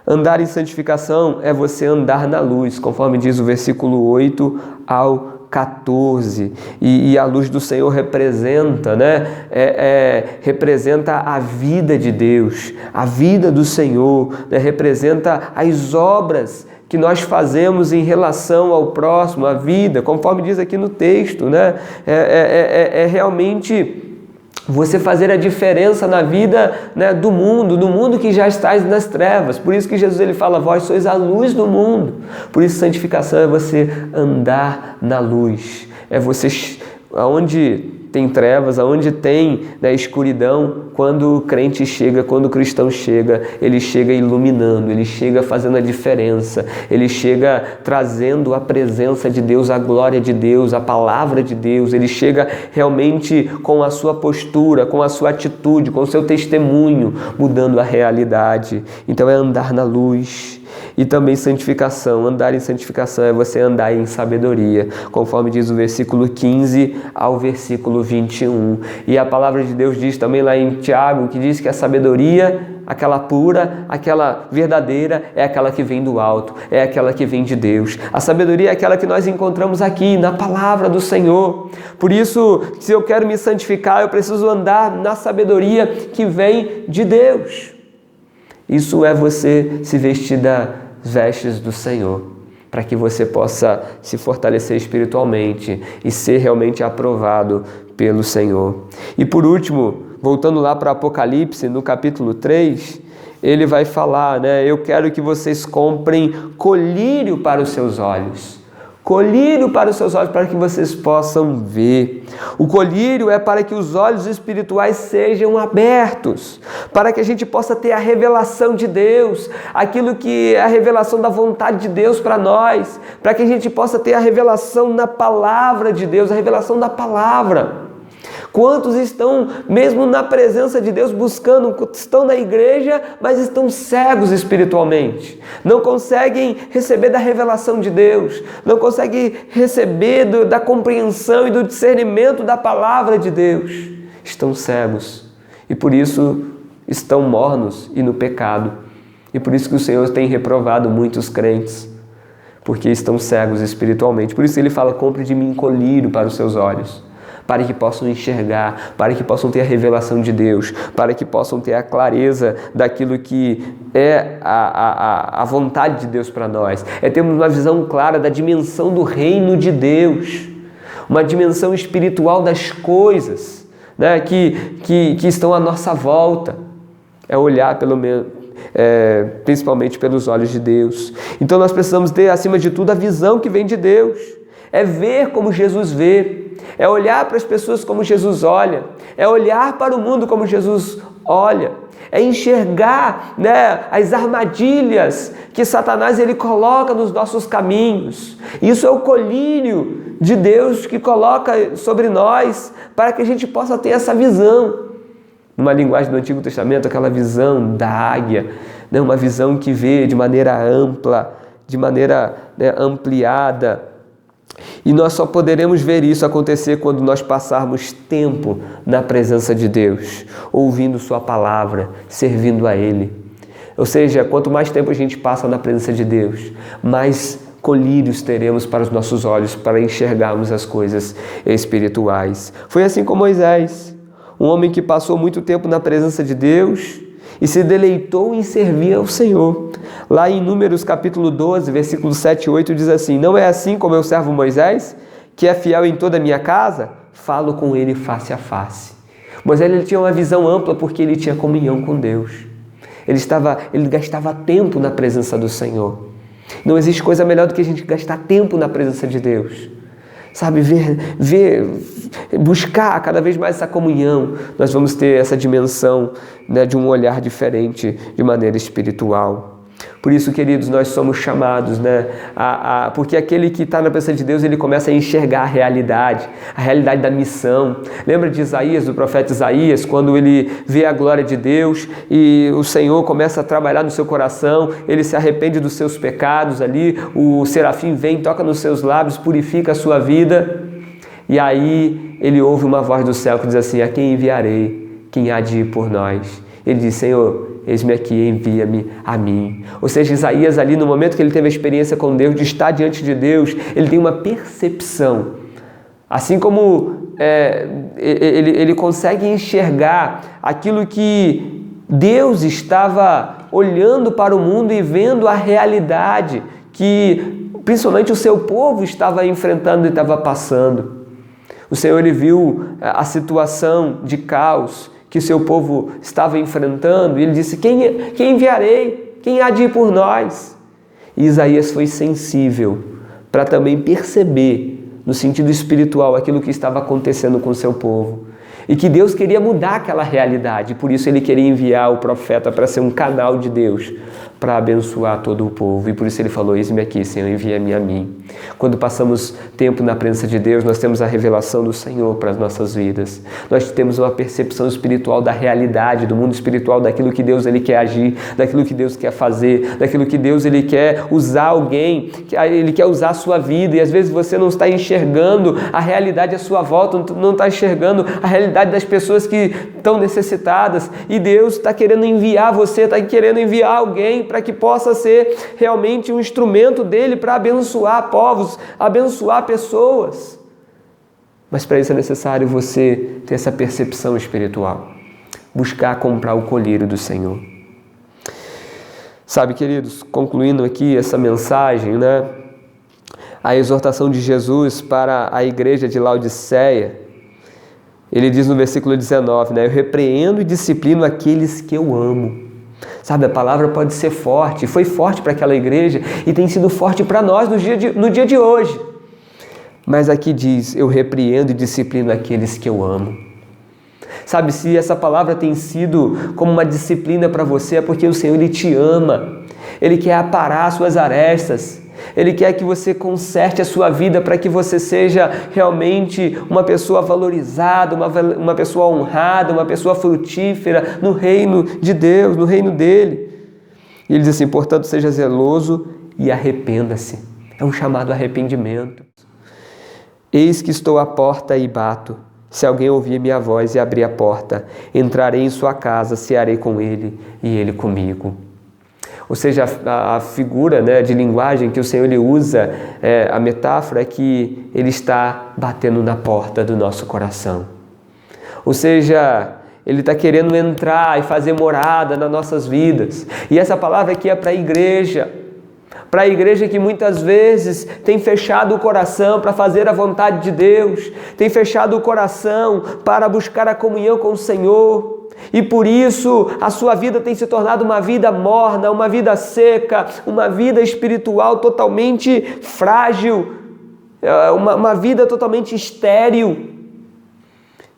Andar em santificação é você andar na luz, conforme diz o versículo 8 ao 14, e a luz do Senhor representa, né? Representa a vida de Deus, a vida do Senhor, né? Representa as obras que nós fazemos em relação ao próximo, a vida, conforme diz aqui no texto, né? Realmente você fazer a diferença na vida, né, do mundo, no mundo que já está nas trevas. Por isso que Jesus ele fala, vós sois a luz do mundo. Por isso santificação é você andar na luz. É você, aonde tem trevas, aonde tem, né, escuridão, quando o crente chega, quando o cristão chega, ele chega iluminando, ele chega fazendo a diferença, ele chega trazendo a presença de Deus, a glória de Deus, a palavra de Deus, ele chega realmente com a sua postura, com a sua atitude, com o seu testemunho, mudando a realidade. Então é andar na luz. E também santificação, andar em santificação é você andar em sabedoria, conforme diz o versículo 15 ao versículo 21. E a palavra de Deus diz também lá em Tiago, que diz que a sabedoria, aquela pura, aquela verdadeira, é aquela que vem do alto, é aquela que vem de Deus. A sabedoria é aquela que nós encontramos aqui, na palavra do Senhor. Por isso, se eu quero me santificar, eu preciso andar na sabedoria que vem de Deus. Isso é você se vestir das vestes do Senhor, para que você possa se fortalecer espiritualmente e ser realmente aprovado pelo Senhor. E por último, voltando lá para Apocalipse, no capítulo 3, ele vai falar, né? Eu quero que vocês comprem colírio para os seus olhos. Colírio para os seus olhos, para que vocês possam ver. O colírio é para que os olhos espirituais sejam abertos, para que a gente possa ter a revelação de Deus, aquilo que é a revelação da vontade de Deus para nós, para que a gente possa ter a revelação na palavra de Deus, a revelação da palavra. Quantos estão mesmo na presença de Deus buscando, estão na igreja, mas estão cegos espiritualmente, não conseguem receber da revelação de Deus, não conseguem receber da compreensão e do discernimento da palavra de Deus, estão cegos e por isso estão mornos e no pecado, e por isso que o Senhor tem reprovado muitos crentes, porque estão cegos espiritualmente. Por isso ele fala, compre de mim colírio para os seus olhos, para que possam enxergar, para que possam ter a revelação de Deus, para que possam ter a clareza daquilo que é a vontade de Deus para nós. É termos uma visão clara da dimensão do reino de Deus, uma dimensão espiritual das coisas, né, que estão à nossa volta. É olhar principalmente pelos olhos de Deus. Então nós precisamos ter, acima de tudo, a visão que vem de Deus. É ver como Jesus vê, é olhar para as pessoas como Jesus olha, é olhar para o mundo como Jesus olha, é enxergar, né, as armadilhas que Satanás ele coloca nos nossos caminhos. Isso é o colírio de Deus que coloca sobre nós para que a gente possa ter essa visão. Numa linguagem do Antigo Testamento, aquela visão da águia, né, uma visão que vê de maneira ampla, de maneira, né, ampliada. E nós só poderemos ver isso acontecer quando nós passarmos tempo na presença de Deus, ouvindo Sua palavra, servindo a Ele. Ou seja, quanto mais tempo a gente passa na presença de Deus, mais colírios teremos para os nossos olhos, para enxergarmos as coisas espirituais. Foi assim com Moisés, um homem que passou muito tempo na presença de Deus e se deleitou em servir ao Senhor. Lá em Números capítulo 12, versículos 7 e 8 diz assim: não é assim como eu servo Moisés, que é fiel em toda a minha casa? Falo com ele face a face. Moisés ele tinha uma visão ampla porque ele tinha comunhão com Deus. Ele gastava tempo na presença do Senhor. Não existe coisa melhor do que a gente gastar tempo na presença de Deus. Sabe, buscar cada vez mais essa comunhão. Nós vamos ter essa dimensão, né, de um olhar diferente, de maneira espiritual. Por isso, queridos, nós somos chamados, né, porque aquele que está na presença de Deus, ele começa a enxergar a realidade da missão. Lembra de Isaías, do profeta Isaías, quando ele vê a glória de Deus e o Senhor começa a trabalhar no seu coração, ele se arrepende dos seus pecados ali, o serafim vem, toca nos seus lábios, purifica a sua vida, e aí ele ouve uma voz do céu que diz assim: a quem enviarei? Quem há de ir por nós? Ele diz: Senhor, eis-me aqui, envia-me a mim. Ou seja, Isaías ali, no momento que ele teve a experiência com Deus, de estar diante de Deus, ele tem uma percepção. Assim como ele consegue enxergar aquilo que Deus estava olhando para o mundo e vendo a realidade que principalmente o seu povo estava enfrentando e estava passando. O Senhor, ele viu a situação de caos que o seu povo estava enfrentando, e ele disse: quem enviarei? Quem há de ir por nós? E Isaías foi sensível para também perceber, no sentido espiritual, aquilo que estava acontecendo com o seu povo. E que Deus queria mudar aquela realidade, por isso ele queria enviar o profeta para ser um canal de Deus, para abençoar todo o povo. E por isso ele falou: eis-me aqui, Senhor, envia-me a mim. Quando passamos tempo na presença de Deus, nós temos a revelação do Senhor para as nossas vidas. Nós temos uma percepção espiritual da realidade, do mundo espiritual, daquilo que Deus ele quer agir, daquilo que Deus quer fazer, daquilo que Deus ele quer usar alguém, ele quer usar a sua vida. E às vezes você não está enxergando a realidade à sua volta, não está enxergando a realidade das pessoas que estão necessitadas, e Deus está querendo enviar você, está querendo enviar alguém para que possa ser realmente um instrumento dele para abençoar povos, abençoar pessoas. Mas para isso é necessário você ter essa percepção espiritual, buscar comprar o colírio do Senhor. Sabe, queridos, concluindo aqui essa mensagem, né, a exortação de Jesus para a igreja de Laodiceia, ele diz no versículo 19, né? Eu repreendo e disciplino aqueles que eu amo. Sabe, a palavra pode ser forte, foi forte para aquela igreja e tem sido forte para nós no dia de hoje. Mas aqui diz: eu repreendo e disciplino aqueles que eu amo. Sabe, se essa palavra tem sido como uma disciplina para você, é porque o Senhor, ele te ama. Ele quer aparar as suas arestas. Ele quer que você conserte a sua vida para que você seja realmente uma pessoa valorizada, uma pessoa honrada, uma pessoa frutífera no reino de Deus, no reino dele. E ele diz assim: portanto, seja zeloso e arrependa-se. É um chamado arrependimento. Eis que estou à porta e bato. Se alguém ouvir minha voz e abrir a porta, entrarei em sua casa, cearei com ele e ele comigo. Ou seja, a figura, né, de linguagem que o Senhor ele usa, a metáfora é que ele está batendo na porta do nosso coração. Ou seja, ele está querendo entrar e fazer morada nas nossas vidas. E essa palavra aqui é para a igreja que muitas vezes tem fechado o coração para fazer a vontade de Deus, tem fechado o coração para buscar a comunhão com o Senhor. E por isso a sua vida tem se tornado uma vida morna, uma vida seca, uma vida espiritual totalmente frágil, uma vida totalmente estéril.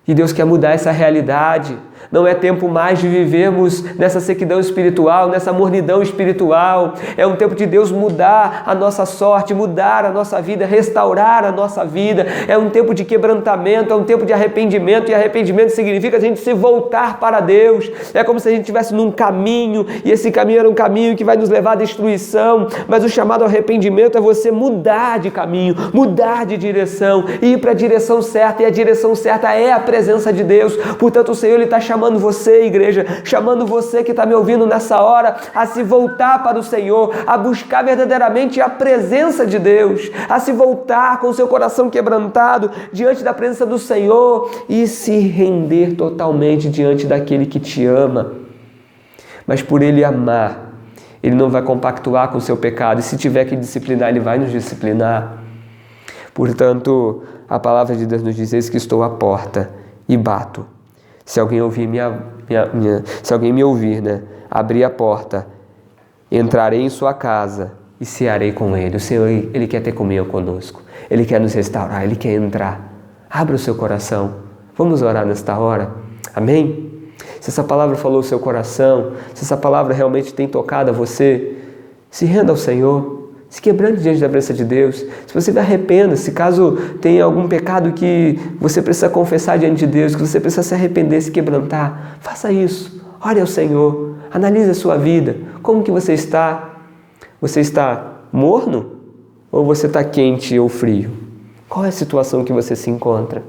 E Deus quer mudar essa realidade Não é tempo mais de vivermos nessa sequidão espiritual, nessa mornidão espiritual. É um tempo de Deus mudar a nossa sorte, mudar a nossa vida, restaurar a nossa vida. É um tempo de quebrantamento, é um tempo de arrependimento, e arrependimento significa a gente se voltar para Deus. É como se a gente estivesse num caminho, e esse caminho era um caminho que vai nos levar à destruição, mas o chamado ao arrependimento é você mudar de caminho, mudar de direção, ir para a direção certa, e a direção certa é a presença de Deus. Portanto, o Senhor Ele está chamando você, igreja, chamando você que está me ouvindo nessa hora, a se voltar para o Senhor, a buscar verdadeiramente a presença de Deus, a se voltar com o seu coração quebrantado diante da presença do Senhor e se render totalmente diante daquele que te ama. Mas por Ele amar, Ele não vai compactuar com o seu pecado, e se tiver que disciplinar, Ele vai nos disciplinar. Portanto, a palavra de Deus nos diz: eis que estou à porta e bato. Se alguém se alguém me ouvir, abrir a porta, entrarei em sua casa e cearei com Ele. O Senhor, Ele quer ter comunhão conosco. Ele quer nos restaurar, Ele quer entrar. Abra o seu coração. Vamos orar nesta hora. Amém? Se essa palavra falou o seu coração, se essa palavra realmente tem tocado a você, se renda ao Senhor. Se quebrante diante da presença de Deus. Se você arrependa, se caso tenha algum pecado que você precisa confessar diante de Deus, que você precisa se arrepender, se quebrantar, faça isso. Ore ao Senhor. Analise a sua vida. Como que você está? Você está morno? Ou você está quente ou frio? Qual é a situação que você se encontra?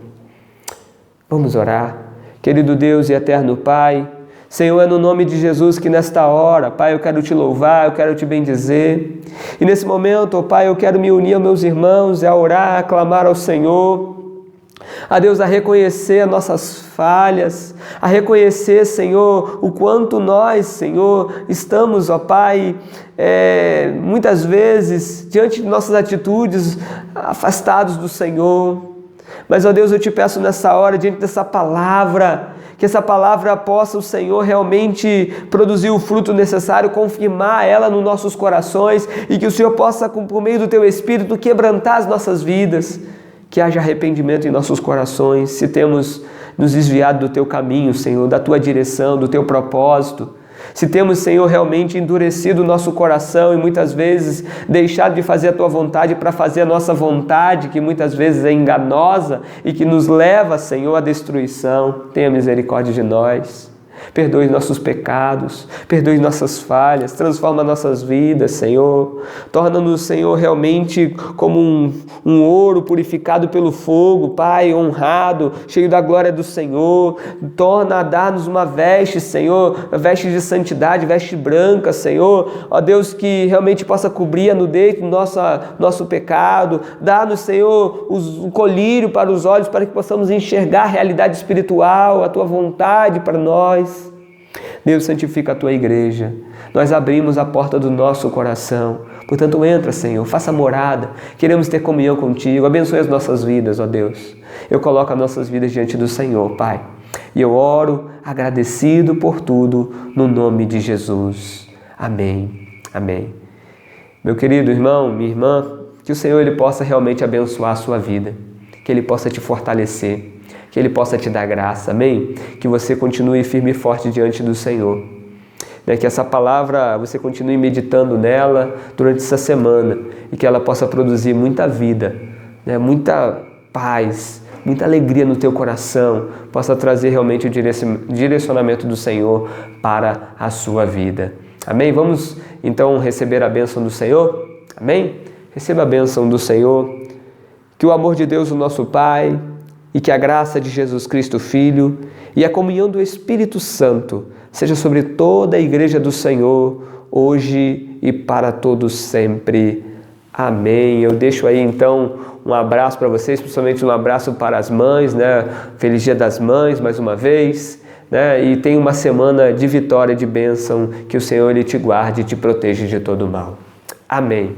Vamos orar. Querido Deus e eterno Pai, Senhor, é no nome de Jesus que nesta hora, Pai, eu quero Te louvar, eu quero Te bendizer. E nesse momento, ó Pai, eu quero me unir aos meus irmãos, a orar, a clamar ao Senhor. A Deus, a reconhecer as nossas falhas, a reconhecer, Senhor, o quanto nós, Senhor, estamos, ó Pai, muitas vezes, diante de nossas atitudes, afastados do Senhor. Mas, ó Deus, eu Te peço nessa hora, diante dessa palavra, que essa palavra possa o Senhor realmente produzir o fruto necessário, confirmar ela nos nossos corações, e que o Senhor possa, por meio do Teu Espírito, quebrantar as nossas vidas, que haja arrependimento em nossos corações, se temos nos desviado do Teu caminho, Senhor, da Tua direção, do Teu propósito. Se temos, Senhor, realmente endurecido o nosso coração e muitas vezes deixado de fazer a Tua vontade para fazer a nossa vontade, que muitas vezes é enganosa e que nos leva, Senhor, à destruição, tenha misericórdia de nós. Perdoe nossos pecados, perdoe nossas falhas, transforma nossas vidas, Senhor. Torna-nos, Senhor, realmente como um ouro purificado pelo fogo, Pai, honrado, cheio da glória do Senhor. Torna a dar-nos uma veste, Senhor, veste de santidade, veste branca, Senhor. Ó Deus, que realmente possa cobrir a nudez do nosso pecado. Dá-nos, Senhor, o colírio para os olhos, para que possamos enxergar a realidade espiritual, a Tua vontade para nós. Deus, santifica a Tua igreja. Nós abrimos a porta do nosso coração. Portanto, entra, Senhor, faça morada. Queremos ter comunhão contigo. Abençoe as nossas vidas, ó Deus. Eu coloco as nossas vidas diante do Senhor, Pai. E eu oro agradecido por tudo, no nome de Jesus. Amém. Amém. Meu querido irmão, minha irmã, que o Senhor Ele possa realmente abençoar a sua vida. Que Ele possa te fortalecer. Que Ele possa te dar graça, amém? Que você continue firme e forte diante do Senhor. Que essa palavra, você continue meditando nela durante essa semana e que ela possa produzir muita vida, muita paz, muita alegria no teu coração, possa trazer realmente o direcionamento do Senhor para a sua vida. Amém? Vamos então receber a bênção do Senhor? Amém? Receba a bênção do Senhor. Que o amor de Deus, o nosso Pai, e que a graça de Jesus Cristo, Filho, e a comunhão do Espírito Santo seja sobre toda a igreja do Senhor, hoje e para todos sempre. Amém. Eu deixo aí então um abraço para vocês, principalmente um abraço para as mães, Feliz Dia das Mães, mais uma vez, E tenha uma semana de vitória, de bênção, que o Senhor Ele te guarde e te proteja de todo mal. Amém.